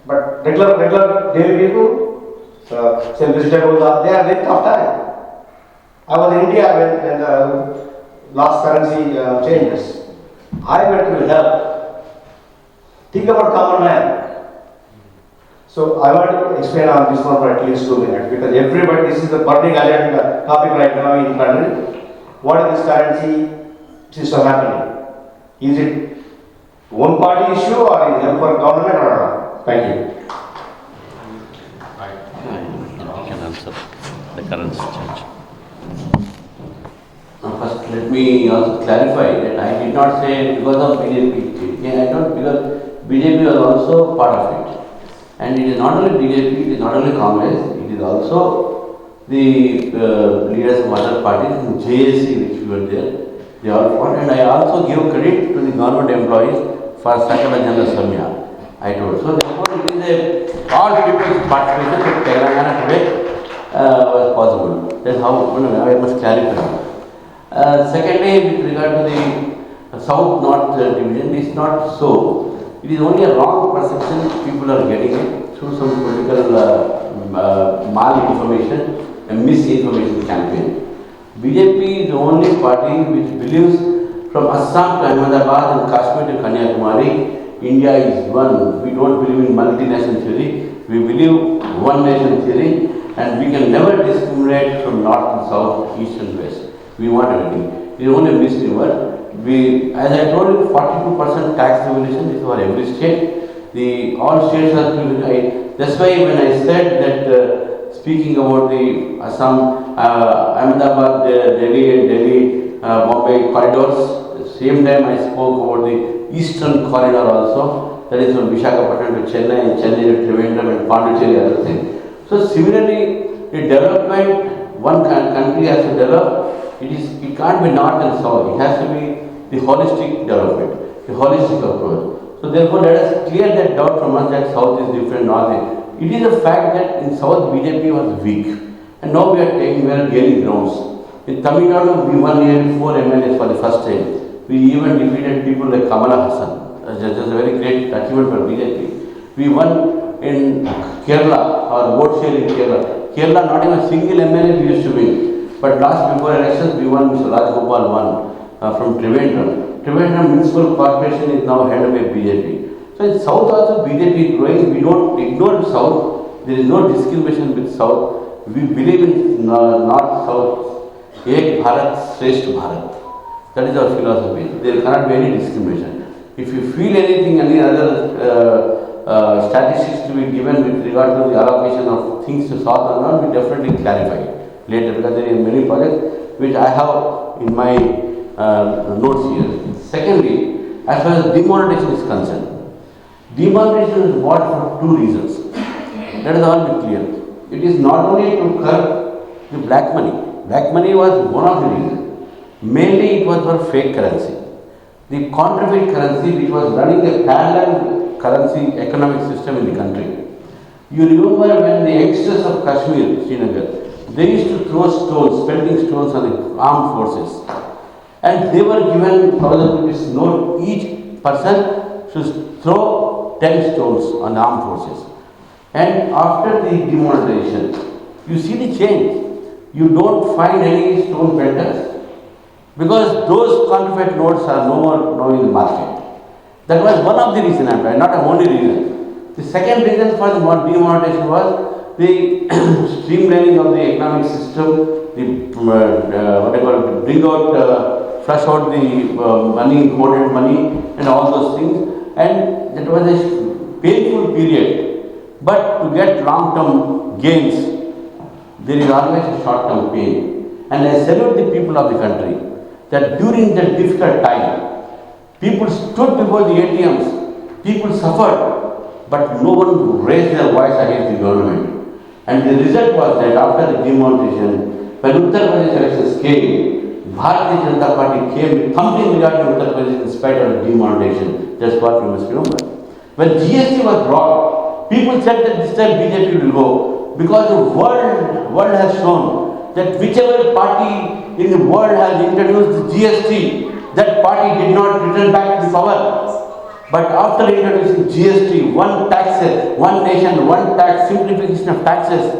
But regular daily people, say vegetables, they are very tough time. I was in India when the last currency changes. I went to help. Think about common man. So I want to explain on this one for at least 2 minutes because everybody, this is the burning topic right now in the country. What is this currency system happening? Is it one party issue or is it for government or not? Thank you. I can answer the currency change. First, let me also clarify that I did not say because of BJP. I don't, because BJP was also part of it. And it is not only BJP, it is not only Congress, it is also the leaders of other parties, JSC which were there. They all fought, and I also give credit to the government employees for Sakala Jana Samya. I told. So therefore it is all people's participation that Telangana today was possible. That's how I must clarify. Secondly, with regard to the South-North division, it is not so. It is only a wrong perception people are getting it through some political malinformation and misinformation campaign. BJP is the only party which believes from Assam to Ahmedabad and Kashmir to Kanyakumari, India is one. We don't believe in multinational theory. We believe one nation theory, and we can never discriminate from north and south, east and west. We want everything. It is only a mystery word. We, as I told you, 42% tax revolution is for every state. All states are that's why when I said that speaking about the Assam, Ahmedabad, Delhi and Delhi, Bombay corridors, same time I spoke about the eastern corridor also, that is from Visakhapatnam to Chennai and Chennai to Trivandrum and Pondicherry, other thing. So similarly, the development, one country has to develop, it can't be north and south, it has to be the holistic development, the holistic approach. So therefore, let us clear that doubt from us that south is different, north. It is a fact that in south BJP was weak, and now we are gaining grounds. In Tamil Nadu, we won nearly 4 MLAs for the first time. We even defeated people like Kamala Hassan. That's a very great achievement for BJP. We won in Kerala, our vote share in Kerala. Kerala, not even a single MLA we used to win. But before elections, we won, Mr. Rajgopal won from Trivandrum. Trivandrum Municipal Corporation is now headed by BJP. So in South also BJP is growing. We don't ignore South. There is no discrimination with South. We believe in North-South. Ek Bharat, Shresth Bharat. That is our philosophy. There cannot be any discrimination. If you feel anything, any other statistics to be given with regard to the allocation of things to South or not, we definitely clarify it later, because there are many projects which I have in my notes here. Secondly, as far as demonetization is concerned, demonetization is what for 2 reasons. Let us all be clear. It is not only to curb the black money. Black money was one of the reasons. Mainly it was for fake currency. The counterfeit currency which was running a parallel currency economic system in the country. You remember when the youngsters of Kashmir, Srinagar, they used to throw stones, pelting stones on the armed forces. And they were given 1,000 rupees note, each person should throw 10 stones on the armed forces. And after the demonetization, you see the change. You don't find any stone pelters, because those counterfeit notes are no more now in the market. That was one of the reasons, not the only reason. The second reason for the demonetization was the streamlining of the economic system, flush out the money, coded money and all those things, and that was a painful period. But to get long-term gains, there is always a short-term pain. And I salute the people of the country that during that difficult time, people stood before the ATMs, people suffered, but no one raised their voice against the government. And the result was that after the demonetization, when Uttar Pradesh elections came, Bharatiya Janata Party came with thumping majority of Uttar Pradesh in spite of the demonetization. That's what we must remember. When GST was brought, people said that this time BJP will go, because the world has shown that whichever party in the world has introduced the GST, that party did not return back to the power. But after introducing GST, one tax, one nation, one tax, simplification of taxes,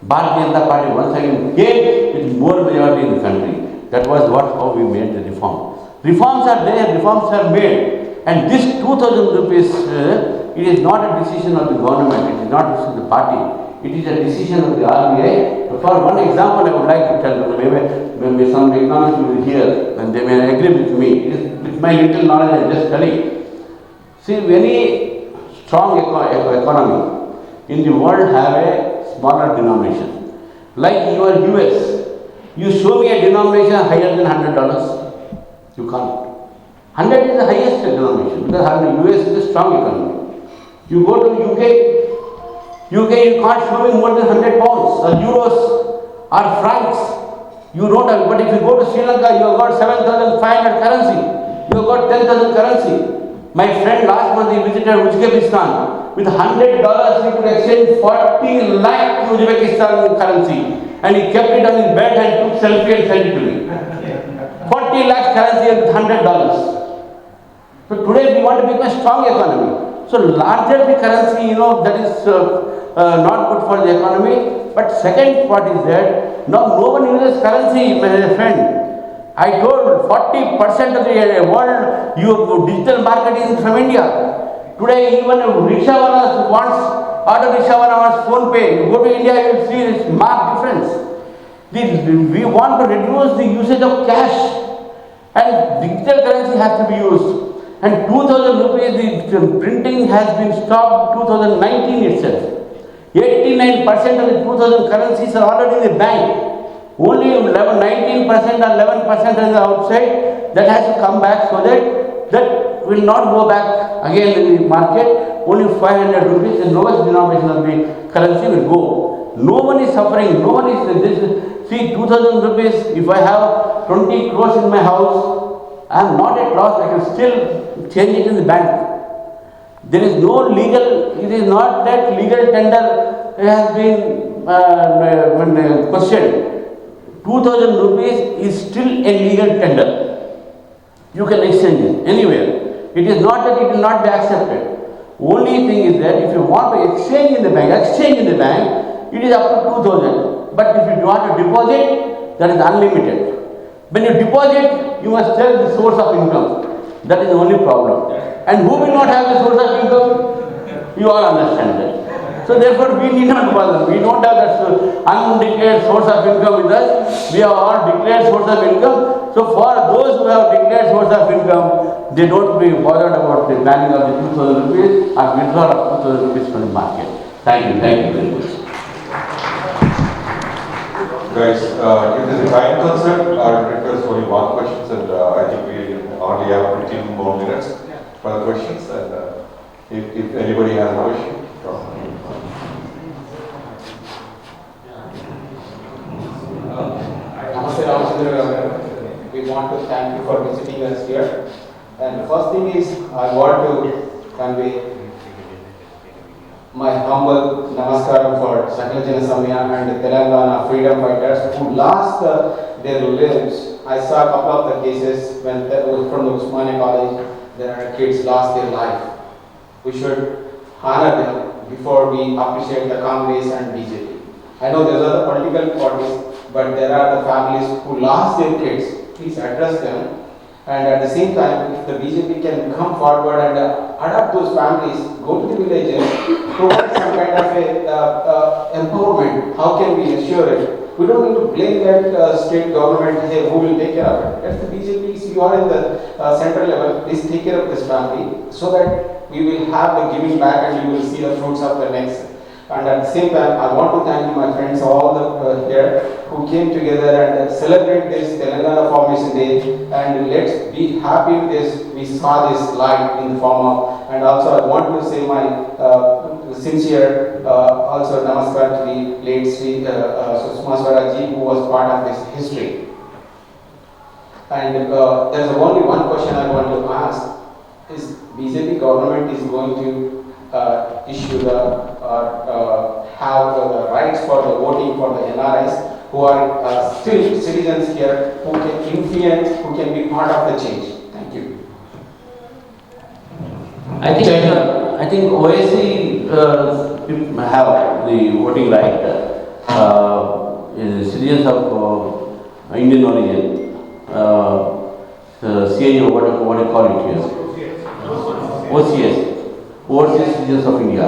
Bharatiya Janata Party once again came with more majority in the country. That was how we made the reform. Reforms are there, reforms are made. And this 2,000 rupees, it is not a decision of the government, it is not a decision of the party. It is a decision of the RBI. For one example, I would like to tell you, maybe some economists will hear and they may agree with me. It is with my little knowledge I am just telling. See, any strong economy in the world have a smaller denomination. Like your US, you show me a denomination higher than $100, you can't. 100 is the highest denomination because US is a strong economy. You go to UK, you can't show me more than 100 pounds or euros or francs. You don't have, but if you go to Sri Lanka, you have got 7,500 currency. You have got 10,000 currency. My friend last month he visited Uzbekistan. With $100 he could exchange 40 lakh Uzbekistan currency. And he kept it on his bed and took selfie and sent it to me. 40 lakh currency with $100. So today we want to become a strong economy. So larger the currency, that is not good for the economy. But second part is that now no one uses currency, my friend. I told 40% of the world digital marketing from India. Today even a rickshawala auto rickshawala wants phone pay. You go to India, you will see this marked difference. We want to reduce the usage of cash, and digital currency has to be used. And 2000 rupees, the printing has been stopped 2019 itself. 89% of the 2000 currencies are already in the bank. Only 19% or 11% is outside. That has to come back, so that will not go back again in the market. Only 500 rupees, the lowest denomination of the currency will go. No one is suffering. No one is this. See, 2000 rupees. If I have 20 crores in my house, I am not at loss. I can still change it in the bank. There is no legal. It is not that legal tender has been questioned. 2000 rupees is still a legal tender. You can exchange it anywhere. It is not that it will not be accepted. Only thing is that if you want to exchange in the bank, it is up to 2000. But if you want to deposit, that is unlimited. When you deposit, you must tell the source of income. That is the only problem. And who will not have the source of income? You all understand that. So therefore, we need not bother. We don't have that undeclared source of income with us. We have all declared source of income. So for those who have declared source of income, they don't be bothered about the banning of the 2000 rupees or withdrawal of 2000 rupees from the market. Thank you very much. Guys, if there's a time concern, I will request only one question, and I think we only have 15 more minutes for the questions. And if anybody has a question, Namaste Ramchandra, we want to thank you for visiting us here. And the first thing is, I want to convey my humble namaskaram for Sakala Jana Samya and the Telangana freedom fighters who lost their lives. I saw a couple of the cases when from the Usmania College, there are kids lost their life. We should honor them before we appreciate the Congress and BJP. I know there are other political parties, but there are the families who lost their kids. Please address them. And at the same time, if the BJP can come forward and adapt those families, go to the villages, provide some kind of a empowerment. How can we assure it? We don't need to blame that state government, hey, who will take care of it. Let the BJP, if you are in the central level, please take care of this family so that we will have the giving back and you will see the fruits of the next. And at the same time, I want to thank my friends, all the here who came together and celebrate this Telangana Formation Day. And let's be happy with this. We saw this light in the form of. And also, I want to say my sincere also namaskar to the late Sri Sushma Swaraj ji, who was part of this history. And there's only one question I want to ask: is BJP government is going to issue the have the rights for the voting for the NRIs who are still citizens here, who can influence, who can be part of the change. Thank you. I think OSC have the voting right. Citizens of Indian origin, CIO, what do you call it here? OCS. Overseas citizens of India.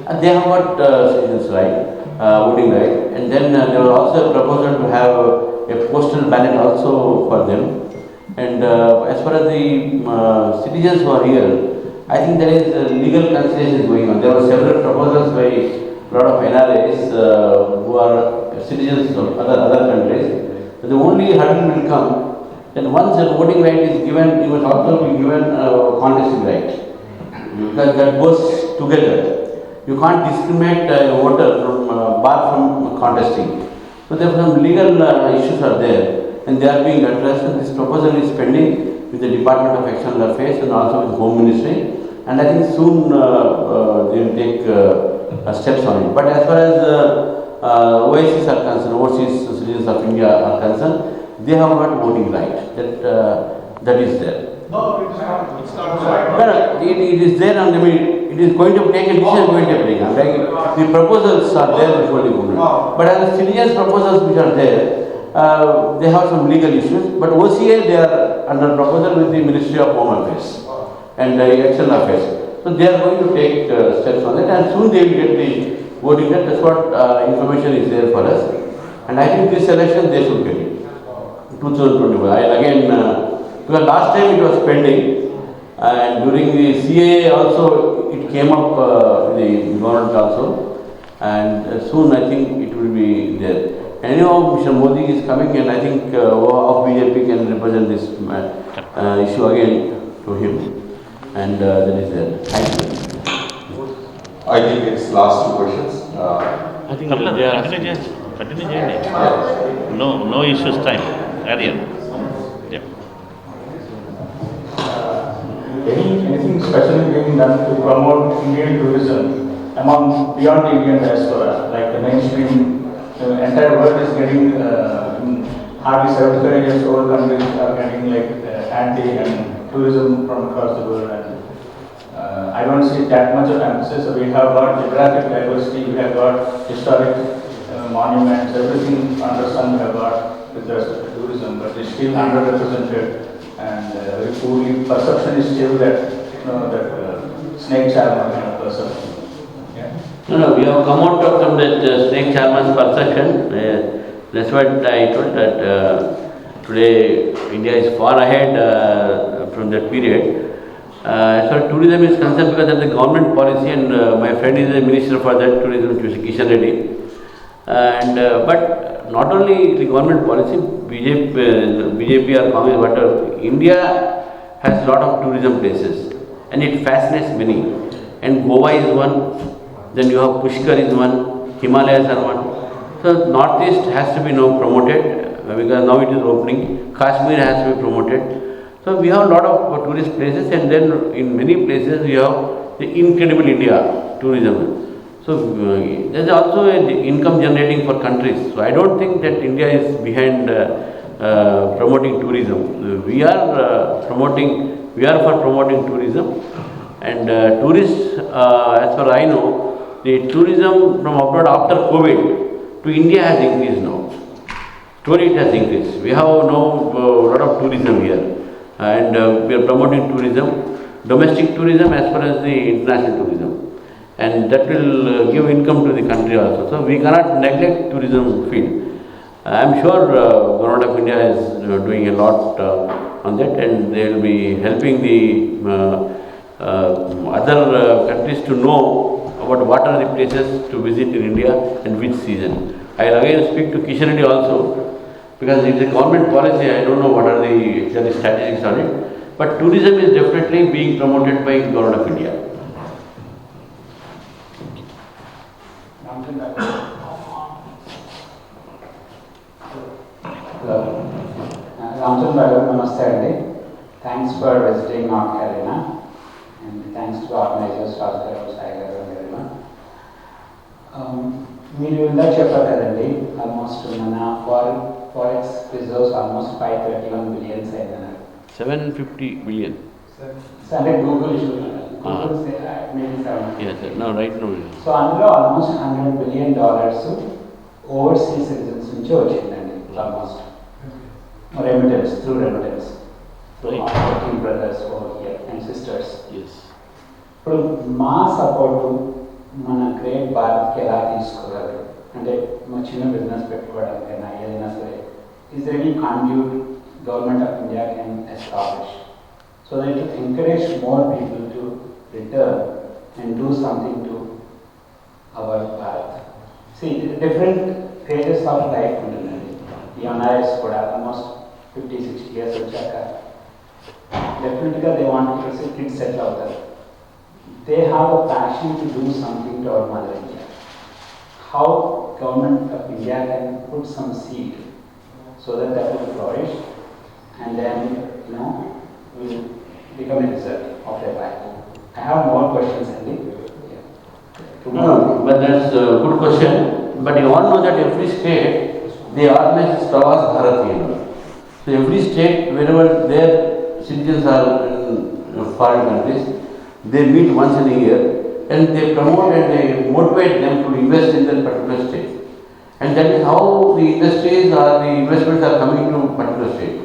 And they have got citizens' right, voting right. And then there was also a proposal to have a postal ballot also for them. And as far as the citizens who are here, I think there is legal consultation going on. There were several proposals by a lot of NRAs who are citizens of other countries. But the only hurdle will come that once a voting right is given, you must also be given a contesting right. That goes together. You can't discriminate a voter from bar from contesting. So there are some legal issues are there, and they are being addressed. And this proposal is pending with the Department of External Affairs and also with the Home Ministry. And I think soon they will take steps on it. But as far as OICs are concerned, overseas citizens of India are concerned, they have got voting right. That is there. Well, it is there and it is going to take a decision going to bring. Like the proposals are there before the government. But as the citizens' proposals which are there, they have some legal issues. But OCA, they are under proposal with the Ministry of Home Affairs and External Affairs. So they are going to take steps on that, and soon they will get the voting. That's what information is there for us. And I think this election they should get it. 2021. Again, because last time it was pending, and during the CA also it came up the government also, and soon I think it will be there. Anyhow, Mr. Modi is coming, and I think of BJP can represent this issue again to him, and that is there. Thank you. I think it's last two questions. I think they are continue. No issues time. Ariel. Yeah. Anything specially being done to promote Indian tourism among beyond the Indian diaspora, like the mainstream, the entire world is getting hardly 75 years old countries are getting like anti and tourism from across the world, and I don't see that much of emphasis. So we have got geographic diversity, we have got historic monuments, everything under sun we have got with respect to tourism, but it's still underrepresented, and very poorly. Perception is still that that snake charmer kind of perception. Yeah. No, we have come out from that snake charmer's perception. That's what I told that today India is far ahead from that period. As far as tourism is concerned, because of the government policy, and my friend is the minister for that tourism, Kishan Reddy. And but not only the government policy, BJP or Congress, whatever, India has a lot of tourism places, and it fascinates many. And Goa is one, then you have Pushkar is one, Himalayas are one. So Northeast has to be now promoted because now it is opening. Kashmir has to be promoted. So we have a lot of tourist places, and then in many places we have the incredible India tourism. So there is also an income generating for countries. So I don't think that India is behind promoting tourism. We are for promoting tourism, and tourists, as far as I know, the tourism from abroad after COVID to India has increased now. Slowly it has increased. We have now a lot of tourism here, and we are promoting tourism, domestic tourism as well as the international tourism. And that will give income to the country also. So we cannot neglect tourism field. I am sure Government of India is doing a lot on that, and they will be helping the other countries to know about what are the places to visit in India and which season. I will again speak to Kishan Reddy also, because it is a government policy. I don't know what are the statistics on it, but tourism is definitely being promoted by Government of India. Ramchandra, namaste. Thanks for visiting North Carolina, and thanks to organizers, Rajgaru, Saigaru, and everyone. మీరు ఇందాక చెప్పారు కదండి, almost మన forex reserves almost 531 billions అయిందన్నారు. 750 billion. అంటే Google issue right no. So అందులో almost $100 billion overseas citizens నుంచి వచ్చిందండి. Almost remittance, through remittance. Right. Our working brothers over here and sisters. Yes. ఇప్పుడు మా సపోర్టు మన గ్రేట్ భారత్కి ఎలా తీసుకోగలరు అంటే మా చిన్న బిజినెస్ పెట్టుకోవడానికైనా ఏదైనా సరే, is there any contribute government of India can establish so that it encourage more people to return and do something to our Bharat. See different phases of life ఉంటుందండి. ఈ ఎన్ఆర్ఎస్ కూడా ఆల్మోస్ట్ 50-60 years వచ్చాక డెఫినెట్గా they want to kids settle అవుతారు. They have a passion to do something to our mother India. How government of India can put some seed so that that will flourish and then will become a result of their life. I have more questions, Andy. No, but that's a good question. But you all know that every state they organize Pravas Bharat. So every state, wherever their citizens are in foreign countries. They meet once in a year and they promote and they motivate them to invest in that particular state. And that is how the industries or the investments are coming to particular state.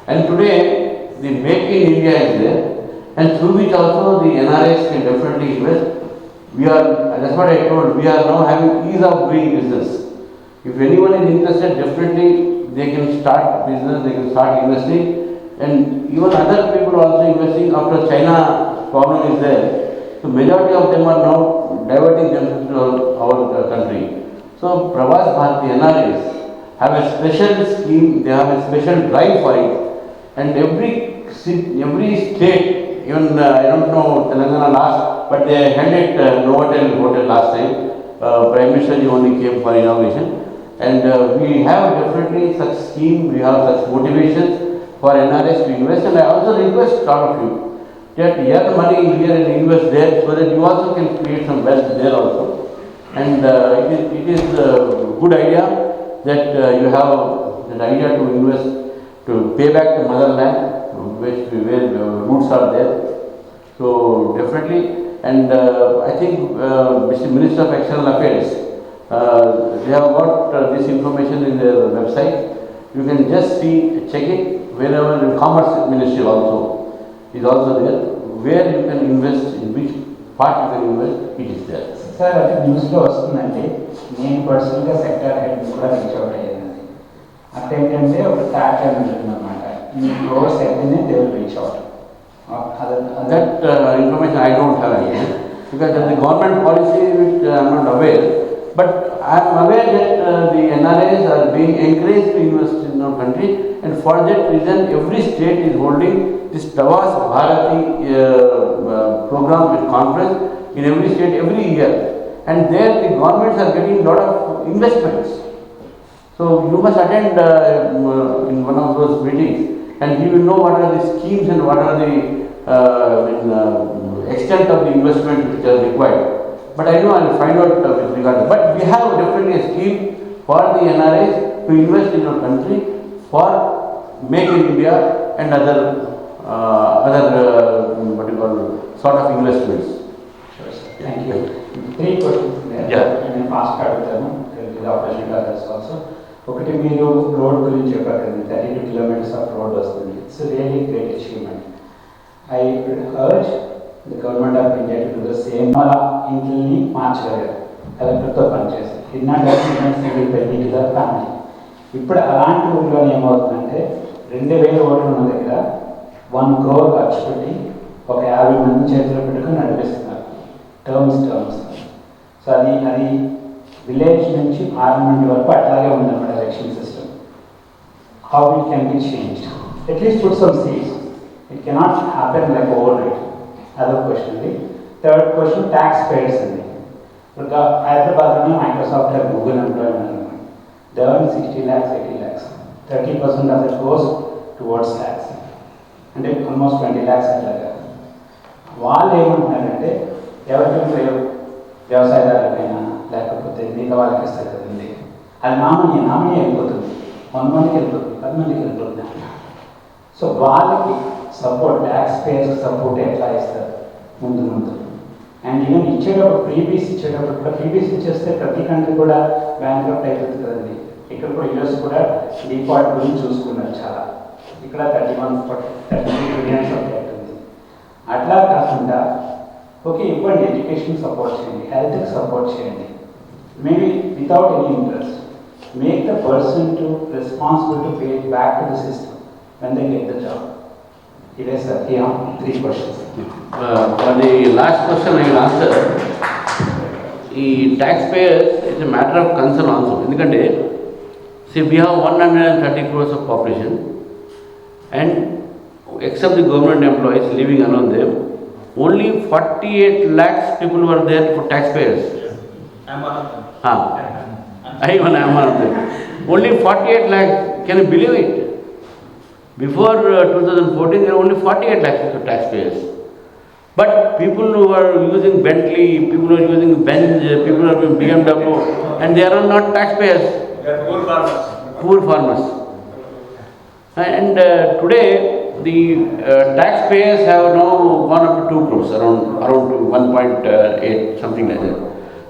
And today, the Make in India is there, and through which also the NRIs can definitely invest. That's what I told, we are now having ease of doing business. If anyone is interested, definitely they can start business, they can start investing, and even other people also investing after China problem is there. So majority of them are now diverting themselves to our country. So Pravas Bharati NRIs have a special scheme, they have a special drive for it, and every state, even I don't know Telangana last, but they held it Novotel Hotel last time. Prime Minister ji only came for inauguration, and we have definitely such scheme, we have such motivations for NRIs to invest, and I also request all of you that earn money here and invest there so that you also can create some wealth there also. And it is a good idea that you have that idea to invest, to pay back the motherland, where the roots are there. So definitely, and I think Mr. Minister of External Affairs, they have got this information in their website. You can just see, check it. Wherever the Commerce Ministry also is also there, where you can invest, in which part you can invest, it is there. Sir అది న్యూస్లో వస్తుందండి. నేను పర్సనల్గా sector head కూడా reach out అయ్యానండి. అక్కడ ఏంటంటే ఒక ట్యాక్ అని ఉంటుందన్నమాట. ఈ క్రోర్స్ అయితేనే they will reach out. That information I don't have idea, because the government policy which I am not aware, but I am aware that the NRIs are being encouraged to invest in our country, and for that reason every state is holding this Pravas Bharati program with conference in every state every year, and there the governments are getting a lot of investments. So you must attend in one of those meetings, and you will know what are the schemes and what are the extent of the investment which are required. But I know I will find out with regard to. But we have definitely a scheme for the NRIs to invest in our country for Make in India and other what you call sort of investments. Sure, sir. Thank you. 3 questions there. Yeah. నేను fast అడుగుతాను. ఇది operation guards also. ఒకటి మీరు road గురించి చెప్పారు కదా, 32 kilometers of road వస్తుంది. It's really great achievement. I urge the government of India to do the same. మన ఇంటిని మార్చగలిగారు కలెక్టర్తో పనిచేసి. ఇన్నాళ్ళు పెళ్లి ఫ్యామిలీ. ఇప్పుడు అలాంటి ఊళ్ళో ఏమవుతుందంటే 2000 ఓట్లు ఉన్న దగ్గర 1 crore ఖర్చు పెట్టి ఒక 50 మంది చేతిలో పెట్టుకుని నడిపిస్తున్నారు. టర్మ్స్. సో అది విలేజ్ నుంచి పార్లమెంట్ వరకు అట్లాగే ఉందన్నమాట election system. How it can be changed, at least put some seats. It cannot happen like over night. అదొక క్వశ్చన్ అండి. థర్డ్ క్వశ్చన్ ట్యాక్స్ పేయర్స్ అండి. ఇప్పుడు హైదరాబాద్లోనే మైక్రోసాఫ్ట్ గూగుల్ ఎంప్లాయీ ఉన్నారు. They earn 60 lakhs, 80 lakhs. 30% of it goes towards tax. And almost 20 lakhs అట్లాగా. వాళ్ళు ఏమంటున్నారంటే ఎవరికి వ్యవసాయదారులకైనా లేకపోతే మిగతా వాళ్ళకి ఇస్తారు కదండి, అది నామినీ వెళ్ళిపోతుంది. 100 మందికి వెళ్ళిపోతుంది, 10 మందికి వెళ్ళిపోతుంది. సో వాళ్ళకి సపోర్ట్, ట్యాక్స్ పేయర్స్ సపోర్ట్ ఎట్లా ఇస్తారు ముందు. అండ్ ఈవెన్ ఇచ్చేటప్పుడు ఫ్రీబీస్ ఇచ్చేస్తే ప్రతి కంట్రీ కూడా బ్యాంక్రప్ట్ అయిపోతుంది కదండి. ఇక్కడ కూడా యూఎస్ కూడా డిఫాల్ట్ గురించి చూసుకున్నారు చాలా. ఇక్కడ 33 బిలియన్స్ ఆఫ్ డెట్ ఉంది. అట్లా కాకుండా ఓకే ఇవ్వండి, ఎడ్యుకేషన్ సపోర్ట్ చేయండి, హెల్త్కి సపోర్ట్ చేయండి, maybe without any interest. Make the person to responsible to pay back to the system when they get the job. ఇదే sir 3 questions. For the last question I will answer. The taxpayers is a matter of concern also. ఎందుకంటే see we have 130 crores of population, and except the government employees living along them, only 48 lakhs people were there for taxpayers. I am one of them. Only 48 lakhs. Can you believe it? Before 2014, there were only 48 lakhs of taxpayers. But people who are using Bentley, people who are using Benz, people who are using BMW, and they are not taxpayers. They are poor farmers. And today, the taxpayers have now gone up to 2 crores, around 1.8, something like that.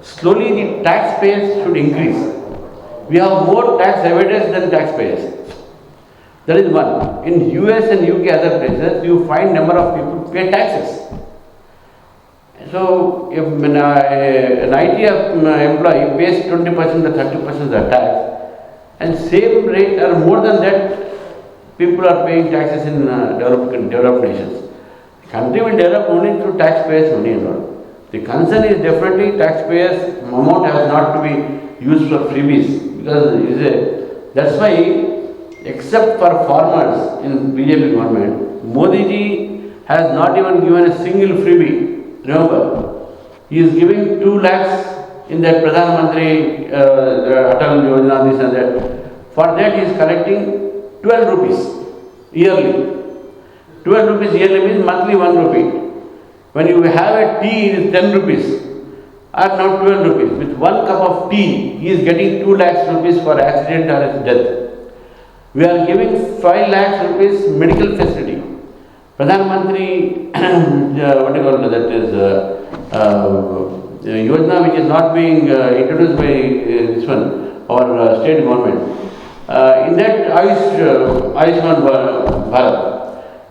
Slowly the taxpayers should increase. We have more tax evaders than taxpayers. That is one. In US and UK other places, you find number of people pay taxes. So if an IT employee pays 20% or 30% of the tax, and same rate or more than that, people are paying taxes in developed nations. The country will develop only through taxpayers' money and all. The concern is definitely taxpayers' amount has not to be used for freebies, because that's why, except for farmers in BJP government, Modi ji has not even given a single freebie. Remember, he is giving 2 lakhs in that Pradhan Mantri Atal Yojana, this and that. For that he is collecting 12 rupees yearly. 12 rupees yearly means monthly 1 rupee. When you have a tea, it is 10 rupees. Or now 12 rupees. With 1 cup of tea, he is getting 2 lakhs rupees for accident or death. We are giving 5 lakhs rupees medical facility. Pradhan Mantri, what do you call it, that is Yojana, which is not being introduced by this one, our state government. In that Ayushman Bharat,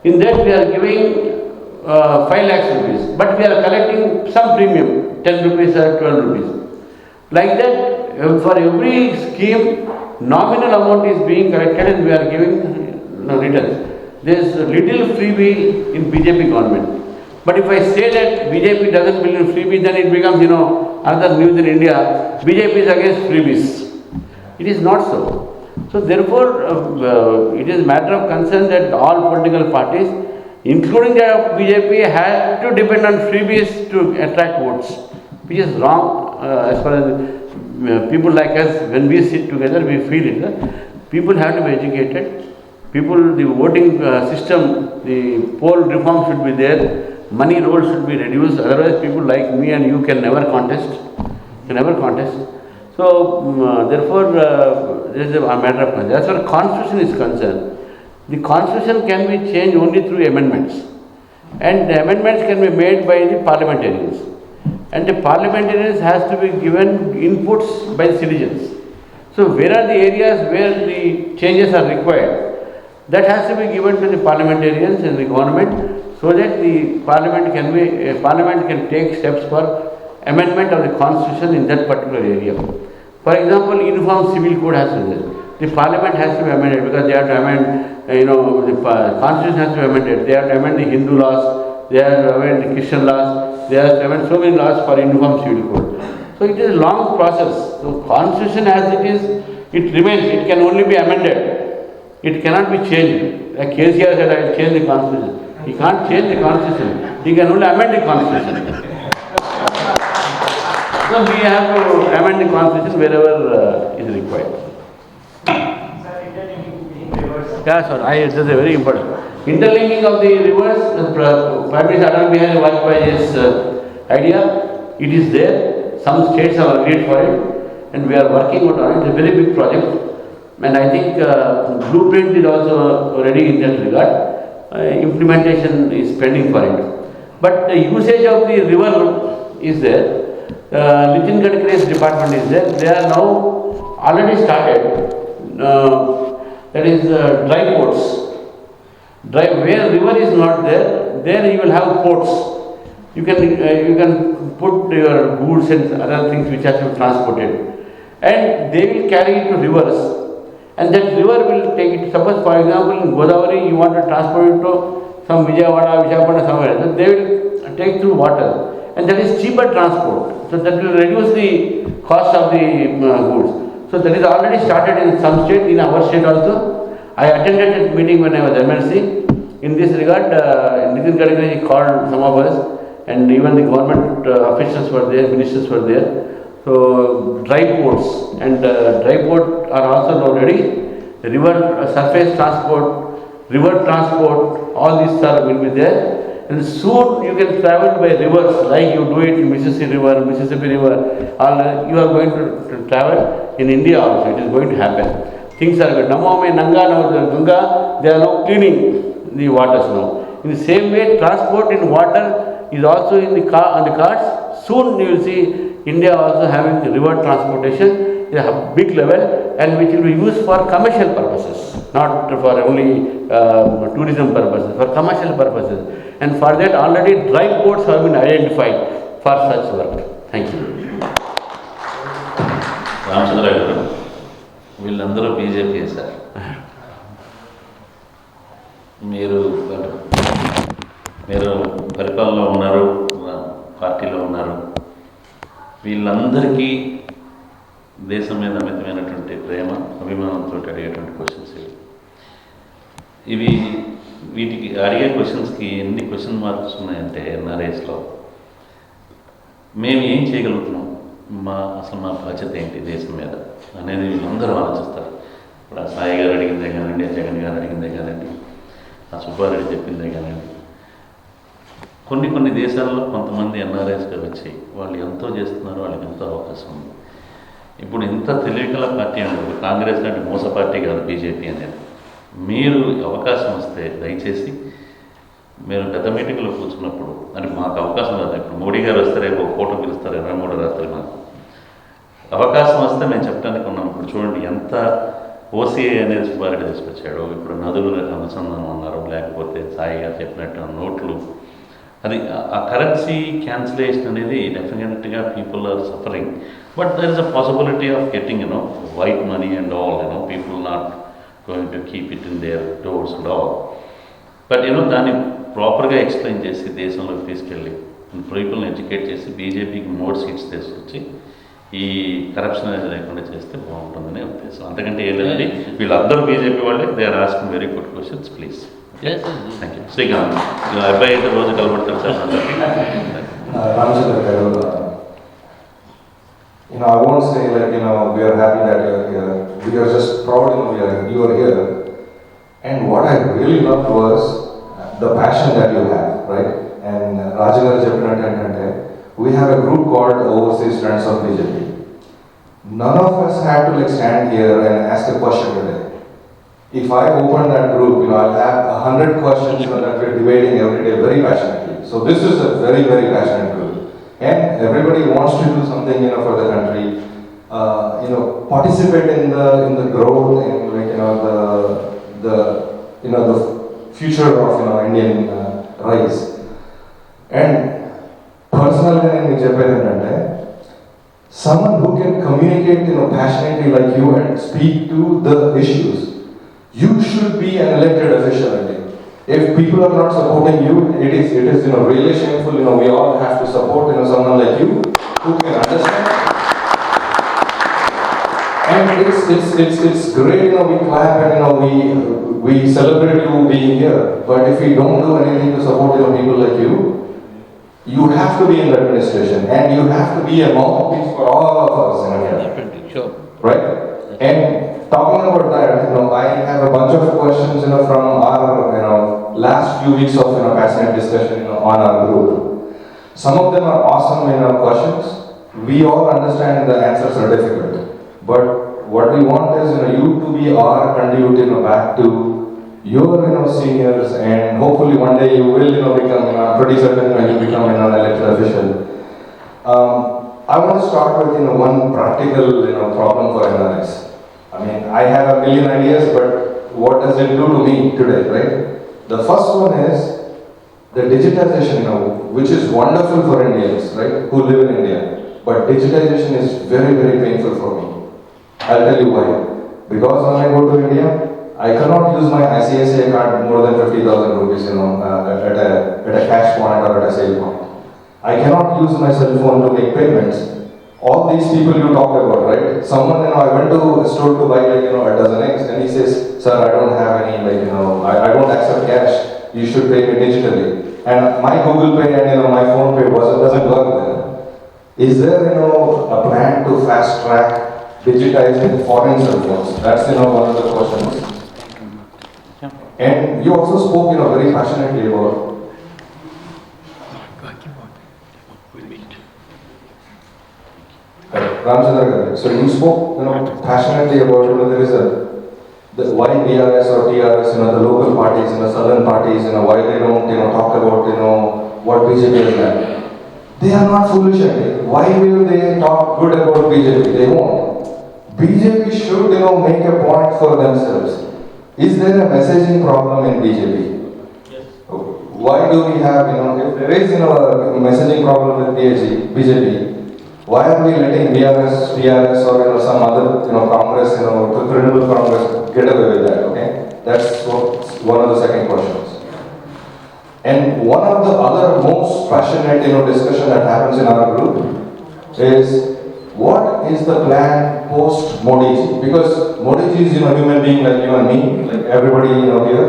in that we are giving 5 lakhs rupees, but we are collecting some premium, 10 rupees or 12 rupees. Like that, for every scheme, nominal amount is being collected and we are giving returns. There is little freebie in BJP government. But if I say that BJP doesn't believe in freebie, then it becomes, another news in India, BJP is against freebies. It is not so. So therefore, it is a matter of concern that all political parties, including the BJP, have to depend on freebies to attract votes, which is wrong as far as people like us, when we sit together, we feel it. People have to be educated. People, the voting system, the poll reform should be there, money roll should be reduced, otherwise people like me and you can never contest. So, therefore, this is a matter of concern. As far as constitution is concerned, the constitution can be changed only through amendments. And the amendments can be made by the parliamentarians. And the parliamentarians has to be given inputs by the citizens. So, where are the areas where the changes are required? That has to be given to the parliamentarians and the government, so that the parliament can take steps for amendment of the constitution in that particular area. For example, uniform civil code has to be there. The parliament has to be amended because they have to amend, the constitution has to be amended. They have to amend the Hindu laws, they have to amend the Christian laws, they have to amend so many laws for uniform civil code. So it is a long process. So constitution as it is, it remains, it can only be amended. It cannot be changed. Like KCR said, I will change the constitution. He can't change the constitution. He can only amend the constitution. So we have to amend the constitution wherever is required. Yeah, sir. This is very important. Interlinking of the rivers, Prime Minister Atal Bihari Vajpayee's idea. It is there. Some states have agreed for it, and we are working on it. It's a very big project. And I think blueprint is also ready in that regard. Implementation is pending for it. But the usage of the river is there. Nitin Gadkari's department is there. They are now already started. That is dry ports. Where river is not there, there you will have ports. You can put your goods and other things which have to be transported. And they will carry it to rivers. And that river will take it. Suppose, for example, in Godavari, you want to transport it to some Vijayawada, Visakhapatnam, somewhere. So they will take through water. And that is cheaper transport. So that will reduce the cost of the goods. So that is already started in some state, in our state also. I attended that meeting when I was MLC. In this regard, Nitin Gadkari called some of us, and even the government officials were there, ministers were there. So dry ports and dry port are also now ready. River surface transport, river transport, all these will be there. And soon you can travel by rivers like you do it in Mississippi River, or you are going to travel in India also. It is going to happen. Things are good. Namo me Nanga, now the Ganga, they are now cleaning the waters now. In the same way, transport in water is also in the on the cards. Soon you will see India also having river transportation at a big level, and which will be used for commercial purposes, not for only tourism purposes, for commercial purposes. And for that already dry ports have been identified for such work. Thank you. Ramachandra గారు వీళ్ళందరూ BJP sir. మీరు పరిపాలనలో ఉన్నారు, పార్టీలో ఉన్నారు. వీళ్ళందరికీ దేశం మీద అమితమైనటువంటి ప్రేమ, అభిమానంతో అడిగేటువంటి క్వశ్చన్స్ ఇవి. వీటికి అడిగే క్వశ్చన్స్కి ఎన్ని క్వశ్చన్ మార్క్స్ ఉన్నాయంటే ఎన్ఆర్ఐస్లో మేము ఏం చేయగలుగుతున్నాం, అసలు మా బాధ్యత ఏంటి దేశం మీద అనేది వీళ్ళందరూ ఆలోచిస్తారు. ఇప్పుడు ఆ సాయి గారు అడిగిందే కానివ్వండి, ఆ జగన్ గారు అడిగిందే కానివ్వండి, ఆ సుబ్బారెడ్డి చెప్పిందే కానివ్వండి. కొన్ని దేశాల్లో కొంతమంది ఎన్ఆర్ఐస్గా వచ్చి వాళ్ళు ఎంతో చేస్తున్నారు, వాళ్ళకి ఎంతో అవకాశం ఉంది. ఇప్పుడు ఇంత తెలివికల పార్టీ అనేది కాంగ్రెస్ లాంటి మోస పార్టీ కాదు బీజేపీ అనేది. మీరు అవకాశం వస్తే దయచేసి మీరు పెద్ద మీటింగ్లో కూర్చున్నప్పుడు, అంటే మాకు అవకాశం లేదు, ఇప్పుడు మోడీ గారు వస్తే రేపు ఫోటో పిలుస్తారు 23 రాత్రి, మాకు అవకాశం వస్తే మేము చెప్పడానికి ఉన్నాం. ఇప్పుడు చూడండి ఎంత ఓసీఐ అనేది సుబ్బారెడ్డి తీసుకొచ్చాడు. ఇప్పుడు నదులు అనుసంధానం అన్నారు, లేకపోతే సాయి గారు చెప్పినట్టు నోట్లు, అది ఆ కరెన్సీ క్యాన్సిలేషన్ అనేది డెఫినెట్గా people are suffering. But there is a possibility of getting white money and all, people not going to keep it in their doors and all. But దాన్ని ప్రాపర్గా ఎక్స్ప్లెయిన్ చేసి దేశంలోకి తీసుకెళ్ళి పీపుల్ని ఎడ్యుకేట్ చేసి బీజేపీకి మోర్ సీట్స్ తీసుకొచ్చి ఈ కరప్షన్ అనేది లేకుండా చేస్తే బాగుంటుందనే ఉద్దేశం. అంతకంటే ఏం లేదండి. వీళ్ళందరూ బీజేపీ వాళ్ళే. They are asking very good questions. Please. Thank you. Srikanth అబ్బాయి అయితే రోజు కలబడతారు సార్ అందరికీ. Ramchandra garu, I won't say like, we are happy that you are here. We are just proud, you are here. And what I really loved was the passion that you have, right? And Rajagaru cheppinattu entante, we have a group called Overseas Friends of BJP. None of us had to stand here and ask a question today. If I open that group, I'll have 100 questions that we're debating every day very passionately. So this is a very, very passionate group. And everybody wants to do something, for the country. Participate in the growth and the future of Indian rise. And personally, someone who can communicate passionately like you and speak to the issues, you should be an elected official. If people are not supporting you, it is really shameful. We all have to support someone like you who can understand. And it's great. We clap and we celebrate you being here. But if we don't do anything to support people like you, you have to be in the administration and you have to be a mouthpiece for all of us in here. Sure. Right? And talking about that, I have a bunch of questions, from our, last few weeks of, passionate discussion, on our group. Some of them are awesome, questions. We all understand the answers are difficult. But what we want is, you to be our conduit, back to your, seniors, and hopefully one day you will, become, pretty certain you become, an elected official. I want to start with, one practical, problem for NRIs. I have a million ideas, but what does it do to me today, right? The first one is the digitization, which is wonderful for Indians, right, who live in India. But digitization is very, very painful for me. I'll tell you why. Because when I go to India, I cannot use my ICICI card more than 50,000 rupees, at a cash point or at a sale point. I cannot use my cell phone to make payments. All these people you talked about, right? Someone, I went to a store to buy, a dozen eggs, and he says, sir, I don't have any, I don't accept cash. You should pay me digitally. And my Google Pay and, my Phone Pay doesn't work there. Is there, a plan to fast track digitizing foreign cell phones? That's, one of the questions. And you also spoke, very passionately about Ramchandra, so you spoke, passionately about, why BRS or TRS, the local parties, southern parties, why they don't, talk about, what BJP has done. They are not foolish actually. Why will they talk good about BJP? They won't. BJP should, make a point for themselves. Is there a messaging problem in BJP? Yes. Why do we have, if there is, a messaging problem with BJP, why are we letting BRS, TRS or some other, Congress, Trinamool Congress get away with that, okay? That's one of the second questions. And one of the other most passionate, discussion that happens in our group is what is the plan post Modi ji? Because Modi ji is, human being like you and me, like everybody, here.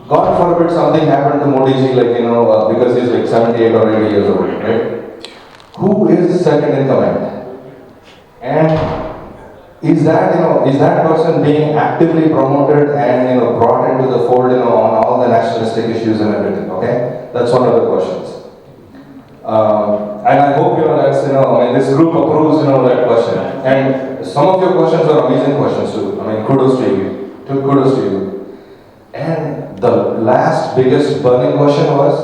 God forbid something happened to Modi ji, like, because he's like 78 or 80 years old, right? Who is second in command? And is that person being actively promoted and brought into the fold on all the nationalistic issues and everything? Okay, that's one of the questions. And I hope that's this group approves that question. And some of your questions are amazing questions too. Kudos to you. Kudos to you. And the last biggest burning question was,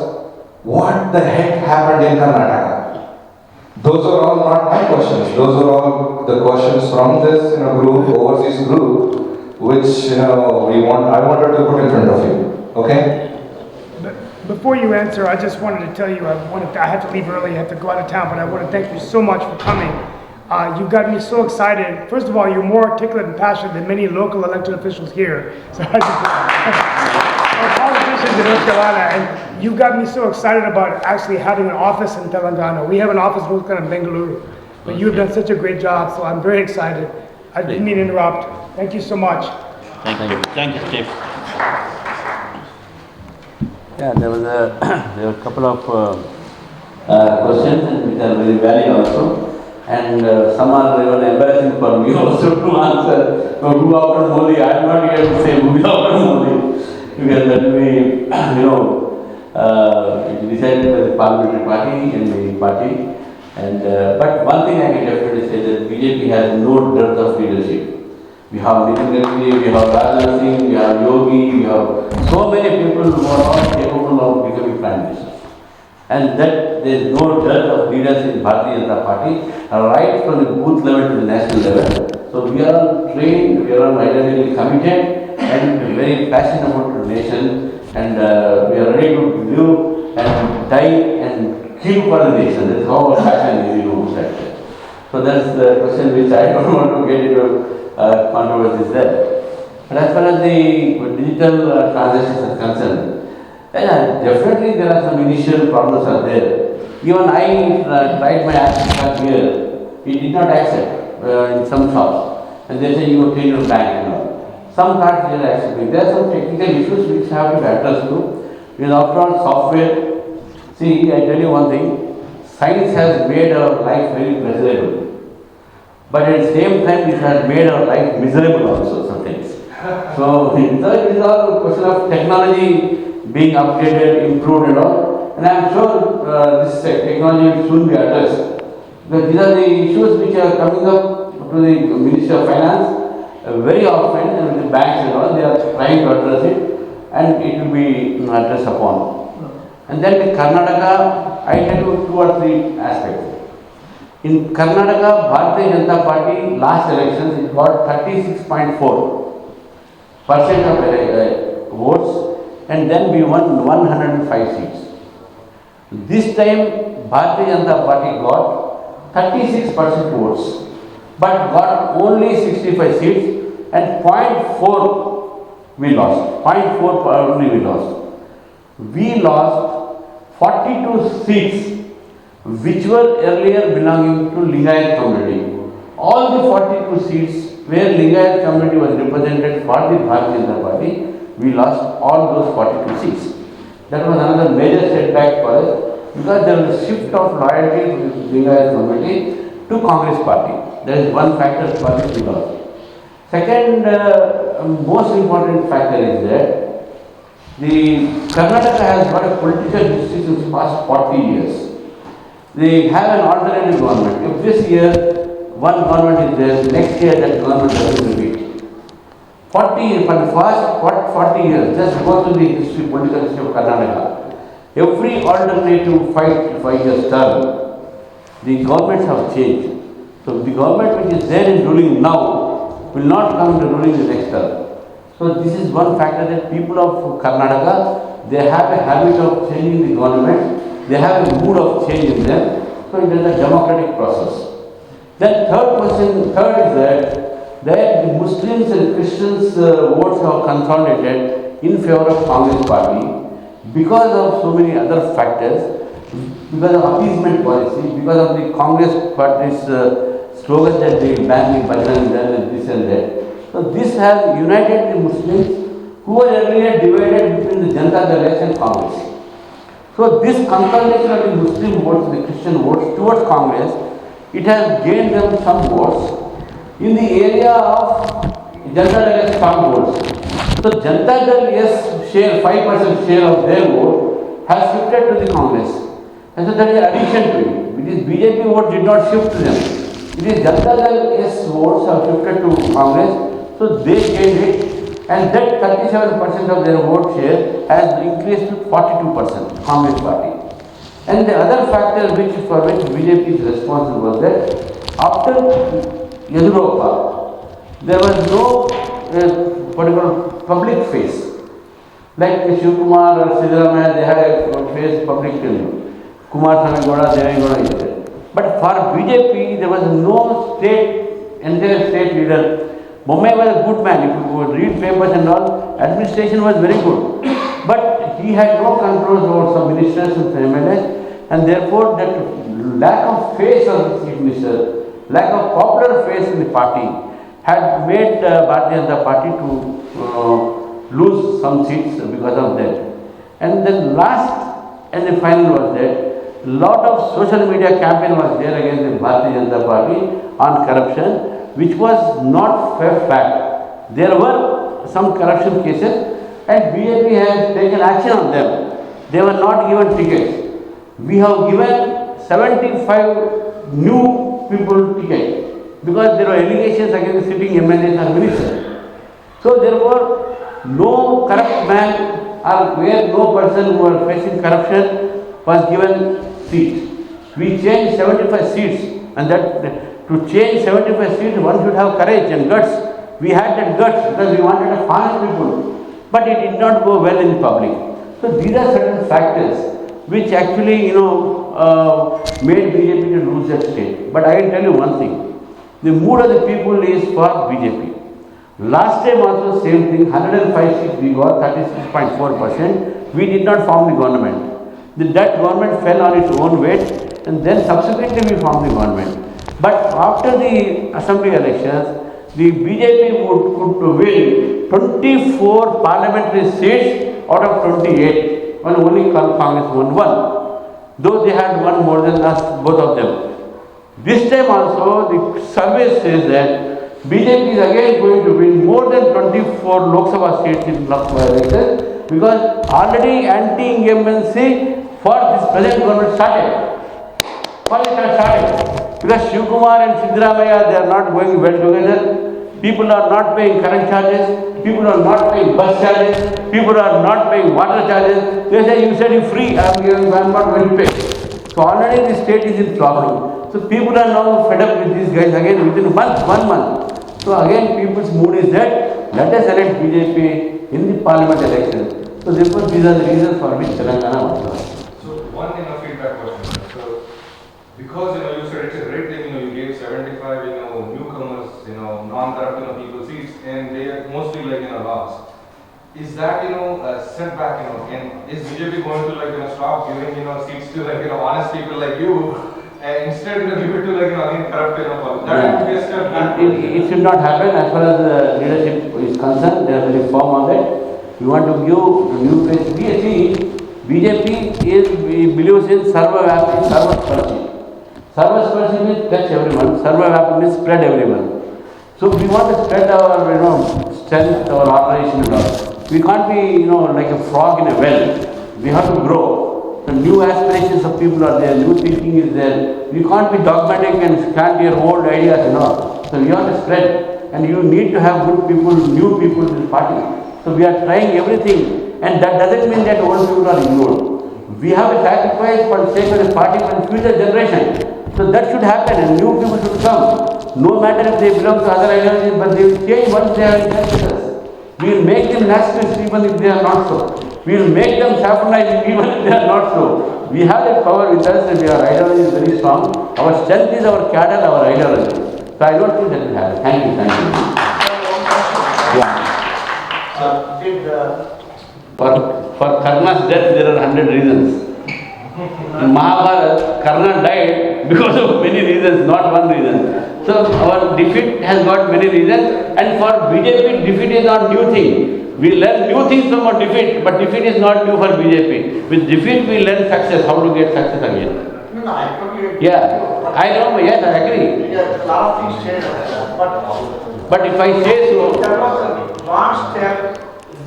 what the heck happened in Karnataka? Those are all not my questions. Those are all the questions from this group, overseas group, which I wanted to put in front of you. Okay? Before you answer, I just wanted to tell you, I had to leave early, I had to go out of town, but I want to thank you so much for coming. You got me so excited. First of all, you're more articulate and passionate than many local elected officials here. So I just, politicians in North Carolina, and you got me so excited about actually having an office in Telangana. We have an office in North Carolina, Bengaluru, but you've done such a great job, so I'm very excited. I didn't mean to interrupt. Thank you so much. Thank you. Thank you, Chief. Yeah, there were a couple of questions which are very valid also. And some are even embarrassing for me also to answer. Who after Modi? I am not here to say who after Modi. Because that will be, it decided by the parliamentary party and the party. And but one thing I can definitely say that BJP has no dearth of leadership. We have Nitin Gadkari, we have Rajnath Singh, we have Yogi, we have so many people who are all capable of becoming prime minister. And that there is no dearth of leaders in Bharatiya Janata Party, right from the booth level to the national level. So we are all trained, we are all identically committed and very passionate about the nation, and we are ready to live and die and kill for the nation. That is how our passion is, that. So that's the question which I don't want to get into controversies there. But as far as the digital transactions are concerned, definitely there are some initial problems are there. Even I tried my access card here, it did not accept in some shops. And they say you change your bank, Some cards they are accepting. There are some technical issues which have to be addressed to. Because after all software, see, I tell you one thing, science has made our life very pleasurable. But at the same time, it has made our life miserable also sometimes. So it is all a question of technology being updated, improved and all. And I am sure this technology will soon be addressed. Because these are the issues which are coming up to the Ministry of Finance very often, and with the banks and all, they are trying to address it, and it will be addressed upon. And then with Karnataka, I tell you 2 or 3 aspects. In Karnataka, Bharatiya Janata Party last elections it got 36.4% of votes, and then we won 105 seats. This time, Bharatiya Janata Party got 36% votes, but got only 65 seats, and 0.4 we lost. 0.4 only we lost. We lost 42 seats which were earlier belonging to Lingayat community. All the 42 seats where Lingayat community was represented for the Bharatiya Janata Party, we lost all those 42 seats. That was another major setback for us, because there was a shift of loyalty to the Lingayat community to Congress party. That is one factor for this we lost. Second, most important factor is that the Karnataka has got a political history since the past 40 years. They have an alternative government. If this year one government is there, next year that government doesn't repeat. for the first 40 years, just go to the history, political history of Karnataka. Every alternative 5 years term, the governments have changed. So the government which is there in ruling now will not come to ruling the next term. So this is one factor that people of Karnataka, they have a habit of changing the government. They have a mood of change in them. So it is a democratic process. Then third is that the Muslims and Christians votes have consolidated in favor of Congress party because of so many other factors, because of appeasement policy, because of the Congress party's slogan that they ban the Bajrang Dal, this and that. So this has united the Muslims who were earlier divided between the Janata Dal and Congress. So this consolidation of the Muslim votes, the Christian votes towards Congress, it has gained them some votes. In the area of Janata Dal strong votes. So Janata Dal, yes, share 5% share of their vote has shifted to the Congress. And so there is addition to it. It is BJP vote did not shift to them. It is Janata Dal yes votes have shifted to Congress. So they gained it. And that 37% of their vote share has increased to 42%, Congress party. And the other factor for which BJP is responsible was that after Yadurappa, there was no particular public face. Like Shivkumar or Siddharamaya, they had a face publicly. Kumar Swamy Gowda, Devegowda is there. But for BJP, there was no entire state leader. Bombay was a good man. If you read papers and all, administration was very good. But he had no control over some ministers and MLAs, and therefore that lack of face of the chief minister, lack of popular face in the party had made Bharatiya Janata Party to lose some seats because of that. And then last and the final was that lot of social media campaign was there against the Bharatiya Janata Party on corruption, which was not fact. There were some corruption cases and BJP has taken action on them. They were not given tickets. We have given 75 new people tickets because there were allegations against the sitting MLAs and ministers. So there were no corrupt man or where no person who was facing corruption was given seats. We changed 75 seats, and that to change 75 seats one should have courage and guts. We had that guts because we wanted to honest people, but it did not go well in the public. So these are certain factors which actually made BJP to lose that state. But I will tell you one thing. The mood of the people is for BJP. Last time also same thing, 105 seats we got, 36.4%. We did not form the government. That government fell on its own weight, and then subsequently we formed the government. But after the assembly elections, the BJP could win 24 parliamentary seats out of 28, and only Congress won one. Though they had won more than us, both of them. This time also, the survey says that BJP is again going to win more than 24 Lok Sabha seats in Lok Sabha elections, because already anti-incumbency for this present government started. Why it has started? Because Shivkumar and Siddharamaya, they are not going well together. People are not paying current charges. People are not paying bus charges. People are not paying water charges. They say, you said it's free, I am not going to pay. So already the state is in problem. So people are now fed up with these guys again within 1 month. So again people's mood is that let us elect BJP in the parliament election. So therefore these are the reasons for which Telangana was lost. So one feedback question. So because you said it's a great thing, you gave 75 newcomers, non-corrupt people seats, and they are mostly lost. Is that a setback? And is BJP going to stop giving seats to honest people like you, and instead give it to again corrupt people? That would be a step back. It should not happen as far as the leadership is concerned. They are very firm on that. We want to give new face. BJP believes in Sarva Vyapi, Sarva Sparshi. Sarva Sparshi means touch everyone. Sarva Vyapi means spread everyone. So we want to spread our strength, our organization and all. We can't be like a frog in a well. We have to grow. The new aspirations of people are there. New thinking is there. We can't be dogmatic and stand here old ideas and all. So we have to spread. and you need to have good people, new people in the party. So we are trying everything, and that doesn't mean that old people are ignored. We have a sacrifice for the sake of the party for the future generation. So that should happen, and new people should come. No matter if they belong to other ideologies, but they will change once they are in touch with us. We will make them nationalists even if they are not so. We will make them saffronized even if they are not so. We have that power with us, and our ideology is very strong. Our strength is our cadre, our ideology. So I don't think that will happen. Thank you, thank you. Yeah. For Karna's death, there are 100 reasons. In Mahabharata, Karna died because of many reasons, not one reason. So our defeat has got many reasons, and for BJP, defeat is not new thing. We learn new things from our defeat, but defeat is not new for BJP. With defeat, we learn success, how to get success again. No, I totally agree. Yeah, I know, yes, I agree. Yeah, a lot of things change, But if I say so, one step,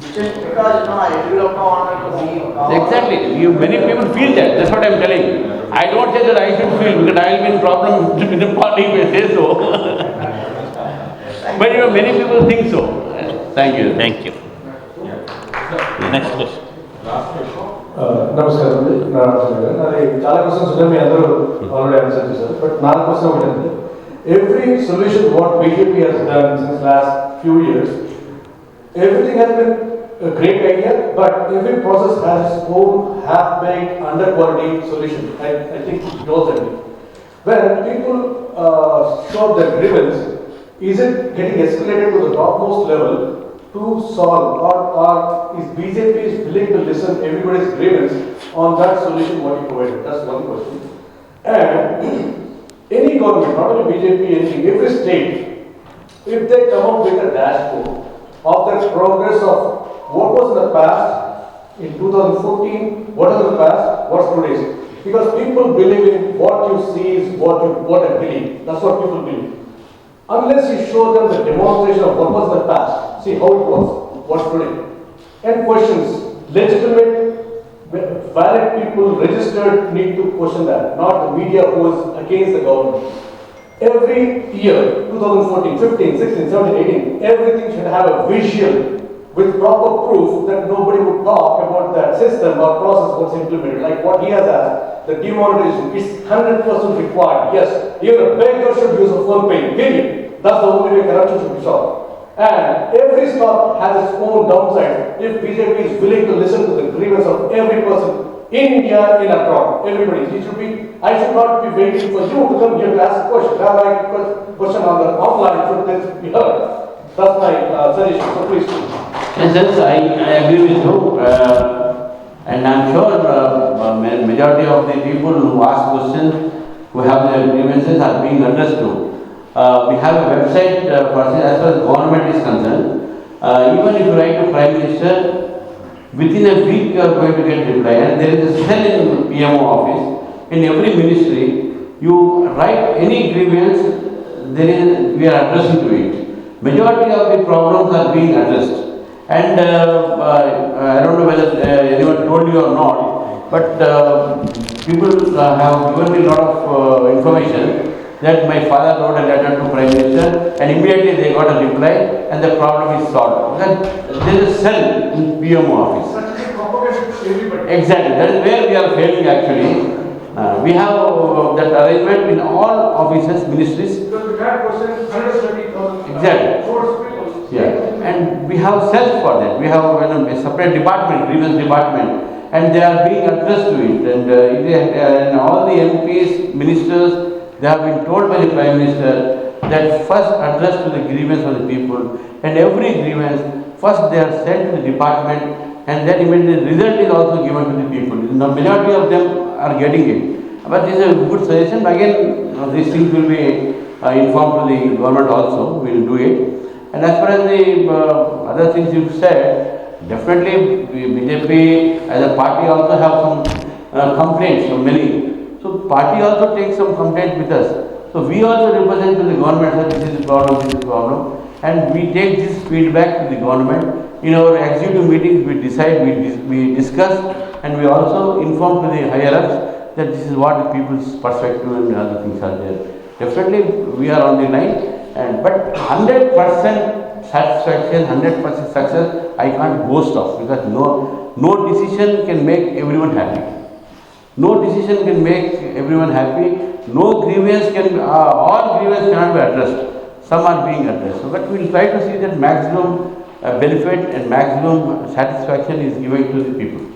just because I developed on exactly, many people feel that. That's what I'm telling. I don't say that I should feel because I will be in problem with the party if I say so. But many people think so. Thank you. Thank you. Next question. నమస్కారం అండి అది చాలా questions ఉన్నాయి మీ అందరూ already answer చేశారు but నా question ఒకటి అంటే every solution what BJP has done since last few years everything has been a great idea, but every process has its own half-baked, under-quality solution. I think it knows that. When people show their grievance, is it getting escalated to the topmost level to solve, or is BJP willing to listen everybody's grievance on that solution what you provided? That's one question. And any government, not only BJP, anything, every state, if they come up with a dashboard of the progress of what was in the past, in 2014, what is in the past, what's today's. Because people believe in what you see is what I believe. That's what people believe. Unless you show them the demonstration of what was in the past, see how it was, what's today. And questions, legitimate, valid people registered need to question that, not the media who is against the government. Every year, 2014, 15, 16, 17, 18, everything should have a visual with proper proof that nobody would talk about that system or process was implemented. Like what he has asked, the demonetization is 100% required. Yes, even a beggar should use a phone pay. Period. That's the only way corruption should be solved. And every stop has its own downside. If BJP is willing to listen to the grievance of every person in India, in abroad, everybody, I should not be waiting for you to come here to ask a question. Have I question on the online should this be heard? That's my suggestion. So please. Yes, I agree with you, and I'm sure majority of the people who ask questions, who have their grievances, are being addressed to. We have a website as far as government is concerned. Even if you write to Prime Minister, within a week you are going to get reply. And there is a cell in PMO office. In every ministry, you write any grievance, we are addressing to it. Majority of the problems are being addressed. And I don't know whether anyone told you or not, but people have given me a lot of information that my father wrote a letter to Prime Minister and immediately they got a reply and the problem is solved. There is a cell in PMO office. Exactly, that is where we are failing actually. We have that arrangement in all offices, ministries. Exactly. Yeah, and we have cells for that. We have a separate department, grievance department, and they are being addressed to it. And all the MPs, ministers, they have been told by the Prime Minister that first address to the grievance of the people, and every grievance, first they are sent to the department, and then immediately the result is also given to the people. The majority of them are getting it. But this is a good suggestion. Again, these things will be informed to the government also. We will do it. And as far as the other things you said, definitely BJP as a party also have some complaints from many. So party also takes some complaints with us. So we also represent to the government that this is the problem, and we take this feedback to the government. In our executive meetings, we decide, we discuss, and we also inform to the higher ups that this is what the people's perspective and other things are there. Definitely we are on the line, But 100% satisfaction, 100% success, I can't boast of, because no decision can make everyone happy. No decision can make everyone happy. No grievance can, all grievance cannot be addressed. Some are being addressed. So, but we will try to see that maximum benefit and maximum satisfaction is given to the people.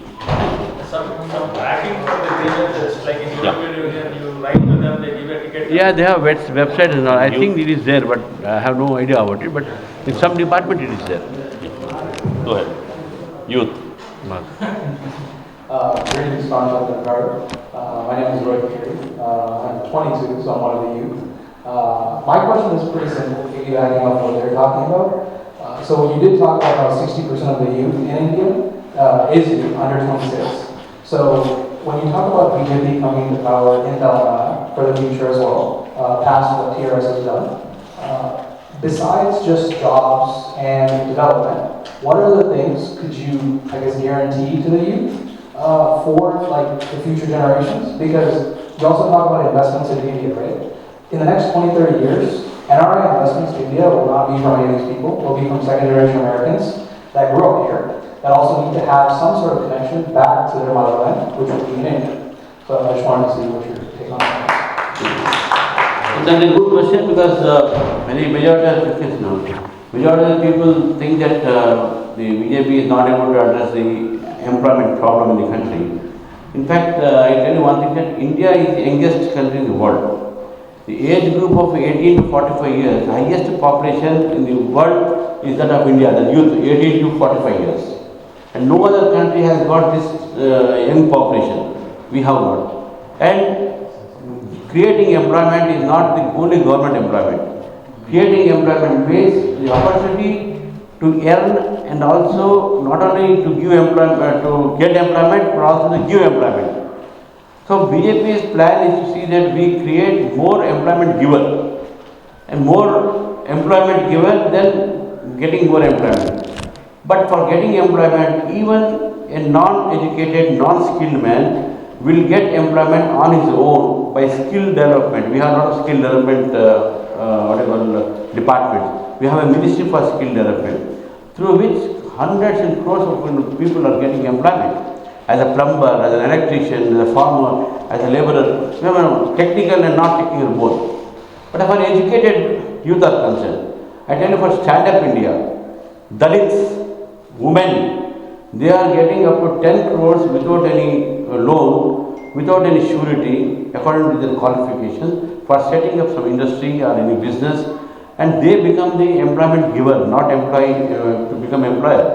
Some backing for the grievances, like in European Union, you write to them, they give a ticket. Yeah, they have website and all. I think it is there, but I have no idea about it. But in some department it is there. Go ahead. Youth. Greetings, Sergeant Garu. My name is Roy Kiri. I'm 22, so I'm one of the youth. My question is pretty simple, piggybacking off what they're talking about. So you did talk about how 60% of the youth in India is youth, under 26. So when you talk about BJP coming to power in Telangana for the future as well, past what TRS has done, besides just jobs and development, what other things could you, I guess, guarantee to the youth for like the future generations? Because you also talk about investments in India, right? In the next 20, 30 years, NRI investments in India will not be from Indian people, will be from second generation Americans that grew up here, that also need to have some sort of connection back to their motherland, which would be in India. So I just wanted to see what your take on that is. That's a good question, because majority of the people think that the BJP is not able to address the employment problem in the country. In fact, I tell you one thing, that India is the youngest country in the world. The age group of 18 to 45 years, highest population in the world is that of India, the youth, 18 to 45 years. And no other country has got this young population. We have got. And creating employment is not the only government employment. Creating employment means the opportunity to earn, and also not only to give employment, to get employment, but also to give employment. So BJP's plan is to see that we create more employment giver, and more employment giver than getting more employment. But for getting employment, even a non-educated, non-skilled man will get employment on his own by skill development. We have a lot of skill development departments. We have a ministry for skill development, through which hundreds and crores of people are getting employment. As a plumber, as an electrician, as a farmer, as a laborer, technical and not technical both. But as far as educated youth are concerned, I tell you, for Stand Up India, Dalits, women, they are getting up to 10 crores without any loan, without any surety, according to their qualifications, for setting up some industry or any business, and they become the employment giver, not employee, to become employee.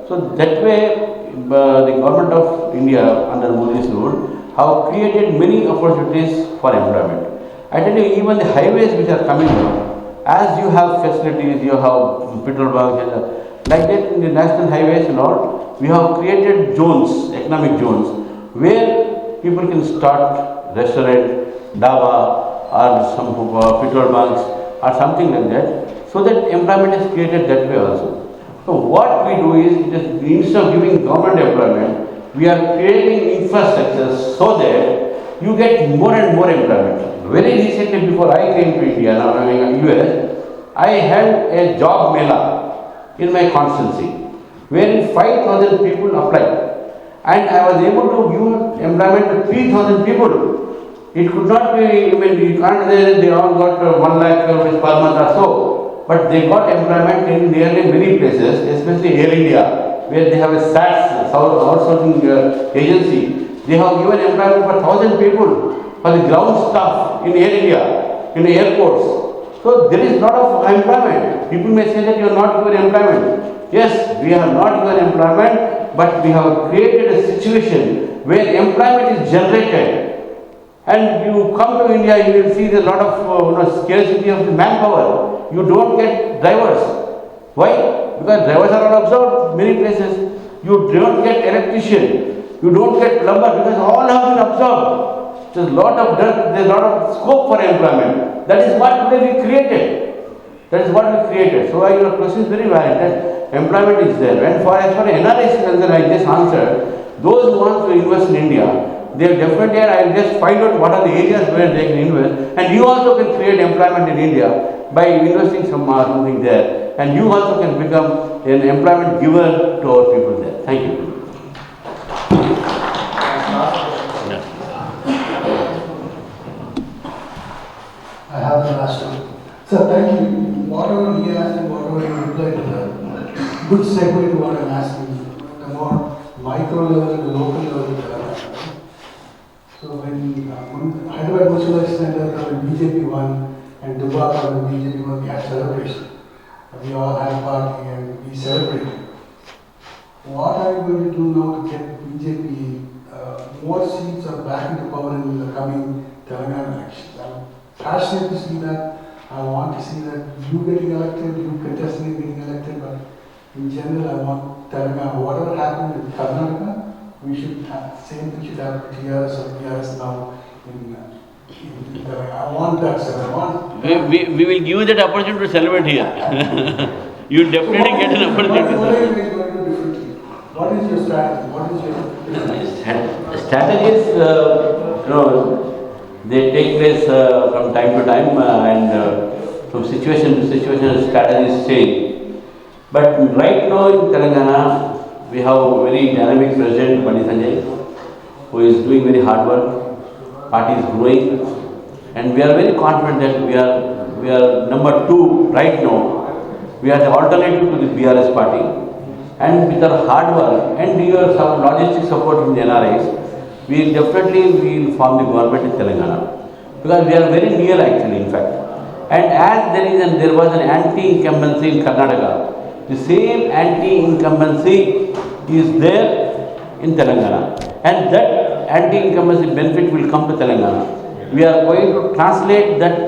So that way, the government of India under Modi's rule have created many opportunities for employment. I tell you, even the highways which are coming up, as you have facilities, you have petrol bunks, and like that in the national highways and all, we have created zones, economic zones, where people can start restaurant, dhaba, or some petrol bunks, or something like that, so that employment is created that way also. So what we do is, instead of giving government employment, we are creating infrastructure so that you get more and more employment. Very recently, before I came to India, now I'm in US, I held a job mela in my constituency, wherein 5,000 people applied, and I was able to give employment to 3,000 people. It could not be, I mean, you can't say they all got 1 lakh rupees per month or so. But they got employment in nearly many places, especially Air India, where they have a SATS, outsourcing agency. They have given employment for 1,000 people for the ground staff in Air India, in the airports. So there is a lot of employment. People may say that you are not given employment. Yes, we are not given employment, but we have created a situation where employment is generated. And you come to India, you will see a lot of scarcity of manpower. You don't get drivers. Why? Because drivers are not absorbed many places. You don't get electrician. You don't get plumber, because all have been absorbed. There's a lot of dirt, there's a lot of scope for employment. That is what today we created. That is what we created. So your question is very valid. That employment is there. And as far as NRI is concerned, I just answered. Those who want to invest in India, they definitely, I will just find out what are the areas where they can invest, and you also can create employment in India by investing something there, and you also can become an employment giver to our people there. Thank you. I have the last one. Sir, thank you. Whatever he asked and whatever he replied to that, good segue to what I'm asking. The more micro level, the local level. So when Hyderabad Municipal Center, when BJP won, and Dubai when BJP won, we had celebration. We all had a party and we celebrated. What are you going to do now to get BJP more seats or back into power in the coming Telangana elections? I'm passionate to see that. I want to see that you getting elected, you contesting getting elected, but in general, I want Telangana, whatever happened in Karnataka, we should have, same thing should happen to TRS or PRS now in Telangana. I want that, sir. I want. We will give you that opportunity to celebrate here. You will definitely get an opportunity. What are you guys going to do differently? What is your strategy? What is your strategies? They take place from time to time, and from situation to situation, strategies change. But right now in Telangana, we have a very dynamic president, Bani Sanjay, who is doing very hard work. Party is growing, and we are very confident that we are number 2 right now. We are the alternative to the BRS party, and with our hard work and your some logistic support from the NRIs, we definitely will form the government in Telangana, because we are very near actually, in fact. And as there was an anti-incumbency in Karnataka, the same anti-incumbency is there in Telangana, and that anti-incumbency benefit will come to Telangana. We are going to translate that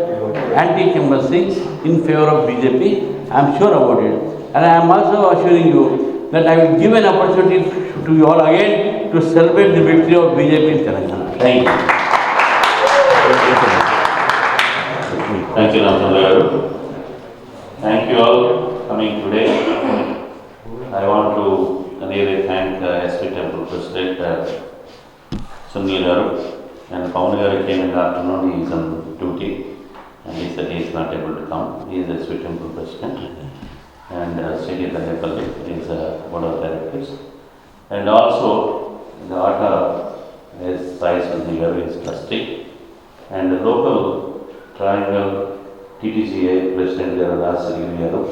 anti-incumbency in favor of BJP. I am sure about it, and I am also assuring you that I will give an opportunity to you all again to celebrate the victory of BJP in Telangana. Thank you. Thank you, Ramchandra. Thank you all coming today. I want to really thank SC Temple President Sunil Garu, and Pawan Garu came in the afternoon. He is on duty, and he said he is not able to come. He is a SC Temple President, and C.D. Kandepalli is one of the directors. And also, the Ata is Sai Sunil is trustee, and the local Triangle TTCA President Garu,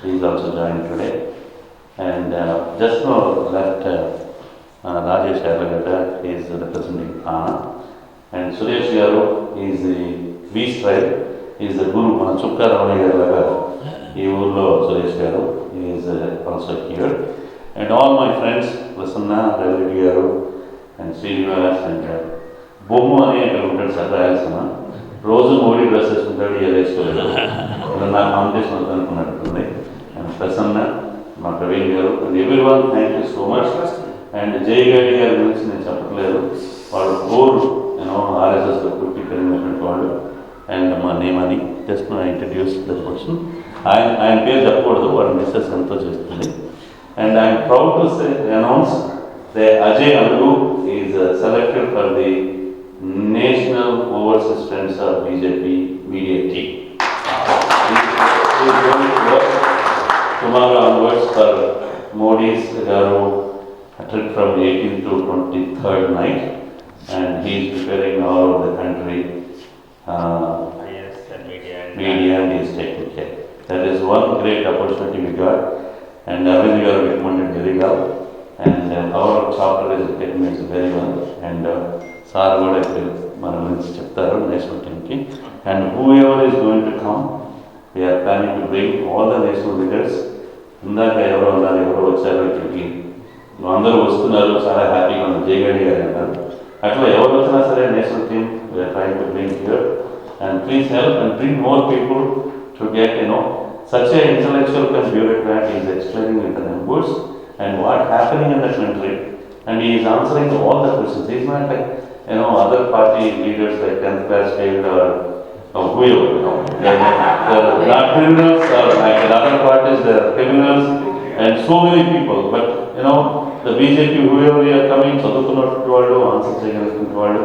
he is also joined today. And just now left Rajesh Arlagada, he is representing Thana. And Suresh Garu is the Beast tribe, he is the Guru Manachukka Ramani Garu. He will Suresh Garu, he is also here. And all my friends, Prasanna, Ravi Garu, and Srinivas, and Bomu Ane Kalunkad Satrayasana. Rose Modi dresses with 30 years old. And Prasanna, Praveen Garu, and everyone, thank you so much. And Jay Gadi Garu in Chapatleru, or four, RSS the and Nemani. Just now I introduced the person. I am P. Japordu, or Mrs. Santosh. And I am proud to announce that Ajay Andu is selected for the National Overseas Friends of BJP Media Team. He is going to work tomorrow onwards for Modi's Garu trip from 18th to 23rd night, and he is preparing all over the country. Media, and he is taking care. That is one great opportunity we got, and Arvind Garu recommended very well, and our chapter is recognized very well, and Sir Goda Chapter national team, and whoever is going to come, we are planning to bring all the national leaders. ఇందాక ఎవరో వచ్చారు ఇక్కడికి అందరూ వస్తున్నారు చాలా హ్యాపీగా ఉంది జయగడి గారు అంటారు అట్లా ఎవరు వచ్చినా సరే national team we're trying to bring here and please help and bring more people to get such an intellectual and bureaucrat is explaining with the numbers and what happening in the country, and he is answering to all the questions. He is not like other party leaders like 10th class failed or whoever, they are not criminals, or like in other parties they are criminals, and so many people, but the BJP, whoever you are coming, చదువుకున్నటువంటి వాళ్ళు, answer చేయగలిగినటువంటి వాళ్ళు,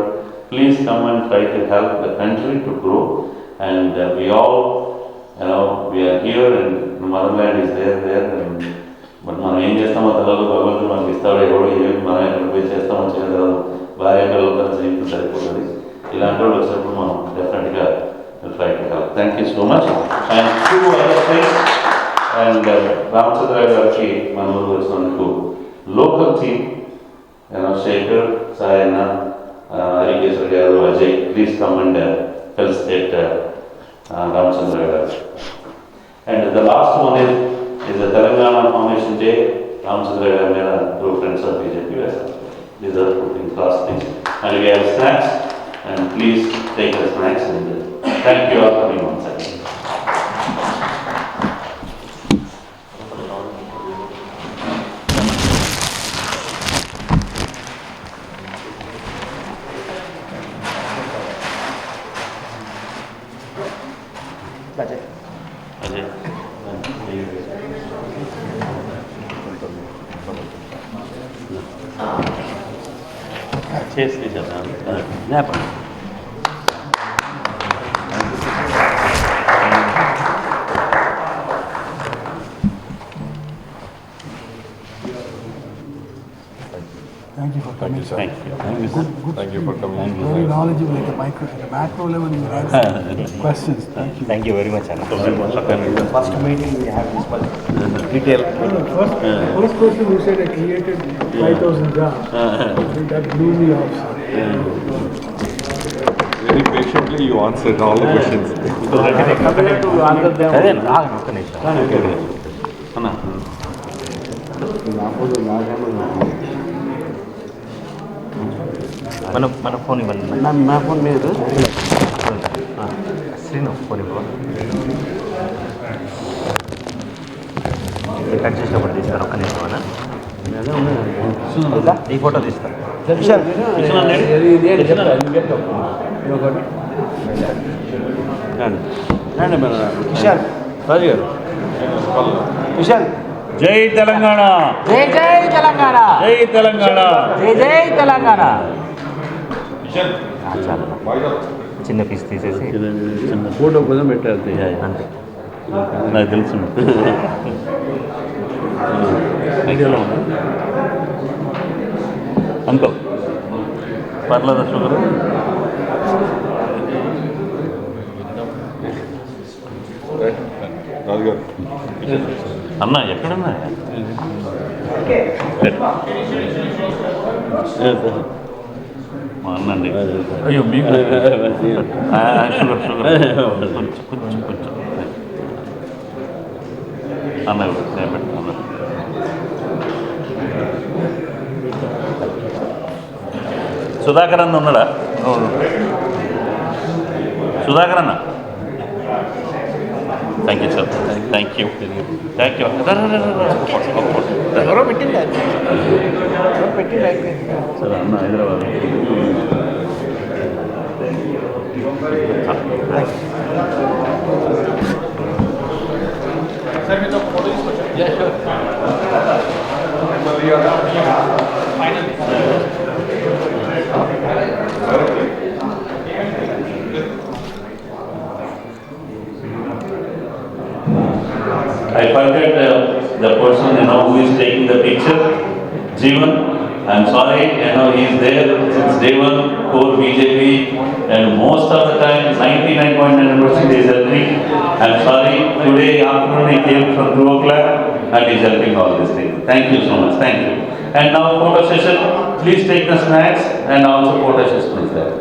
please come and try to help the country to grow. And we all, we are here and motherland is there. And, but మనం ఏం చేస్తామో తెలియదు, భగవంతుడు మనకి ఇస్తాడో ఎవడో ఏమి, మనం ఎక్కడ పోయి చేస్తామో చేయలేదు, భార్య పిల్లలతో జీవితం సరిపోతుంది. ఇలాంటి వాళ్ళు వచ్చినప్పుడు మనం డెఫినెట్గా try to help. Thank you so much. And two other things. And Ramchandra గారికి మన ఊరు వచ్చినందుకు local team, Shekhar, Sayana, Harikesar garu, Ajay, please come and felicitate Ramchandra garu. And the last one is the Telangana Formation Day. Ramchandra garu mera two friends of BJP. These are putting last things. And we have snacks, and please take the snacks, and thank you all for coming once again. చేసి జ్ఞాపకం. Thank you for coming, sir. Thank you. Thank you, sir. Thank you for coming. Very knowledgeable at the macro level. You answer questions. Thank you. Thank you very much, Anna. First meeting we have this much detail. First question you said I created 5,000 jobs. That blew me off, sir. Very patiently you answered all the questions. మన phone ఇవ్వండి. నా phone మీద Srinu phone ఇవ్వ. Cut చేసినప్పుడు తీస్తాను, ఒక్క నిమిషం అన్న. ఈ ఫోటో తీస్తాను. రాజు గారు, విశాల్, జై తెలంగాణ, జై జై తెలంగాణ, జై తెలంగాణ, జై జై తెలంగాణ. చిన్న పీస్ తీసేసి చిన్న ఫోటో కోసం పెట్టారు అంతే. నాకు తెలుసు. ఐడియాలో ఉంది అంకల్, పర్లేదా షుగర్? రాజు గారు, అన్నా ఎక్కడన్నా? మా అన్నండి. అయ్యో మీకు షుగర్ కొంచెం అన్న నేను పెట్టుకున్నా. సుధాకర్ అన్న ఉన్నాడా? సుధాకర్ అన్న, thank you sir, thank you. ఎవరో పెట్టింది సార్ అన్న హైదరాబాద్. సార్ మీతో ఫోటో తీసుకొచ్చాను. I forget the person who is taking the picture. Jeevan, I'm sorry, he is there since day one, core BJP, and most of the time, 99.9% is helping. I'm sorry, today afternoon he came from 2 o'clock and he is helping all these things. Thank you so much, thank you. And now photo session, please take the snacks and also photo session is there.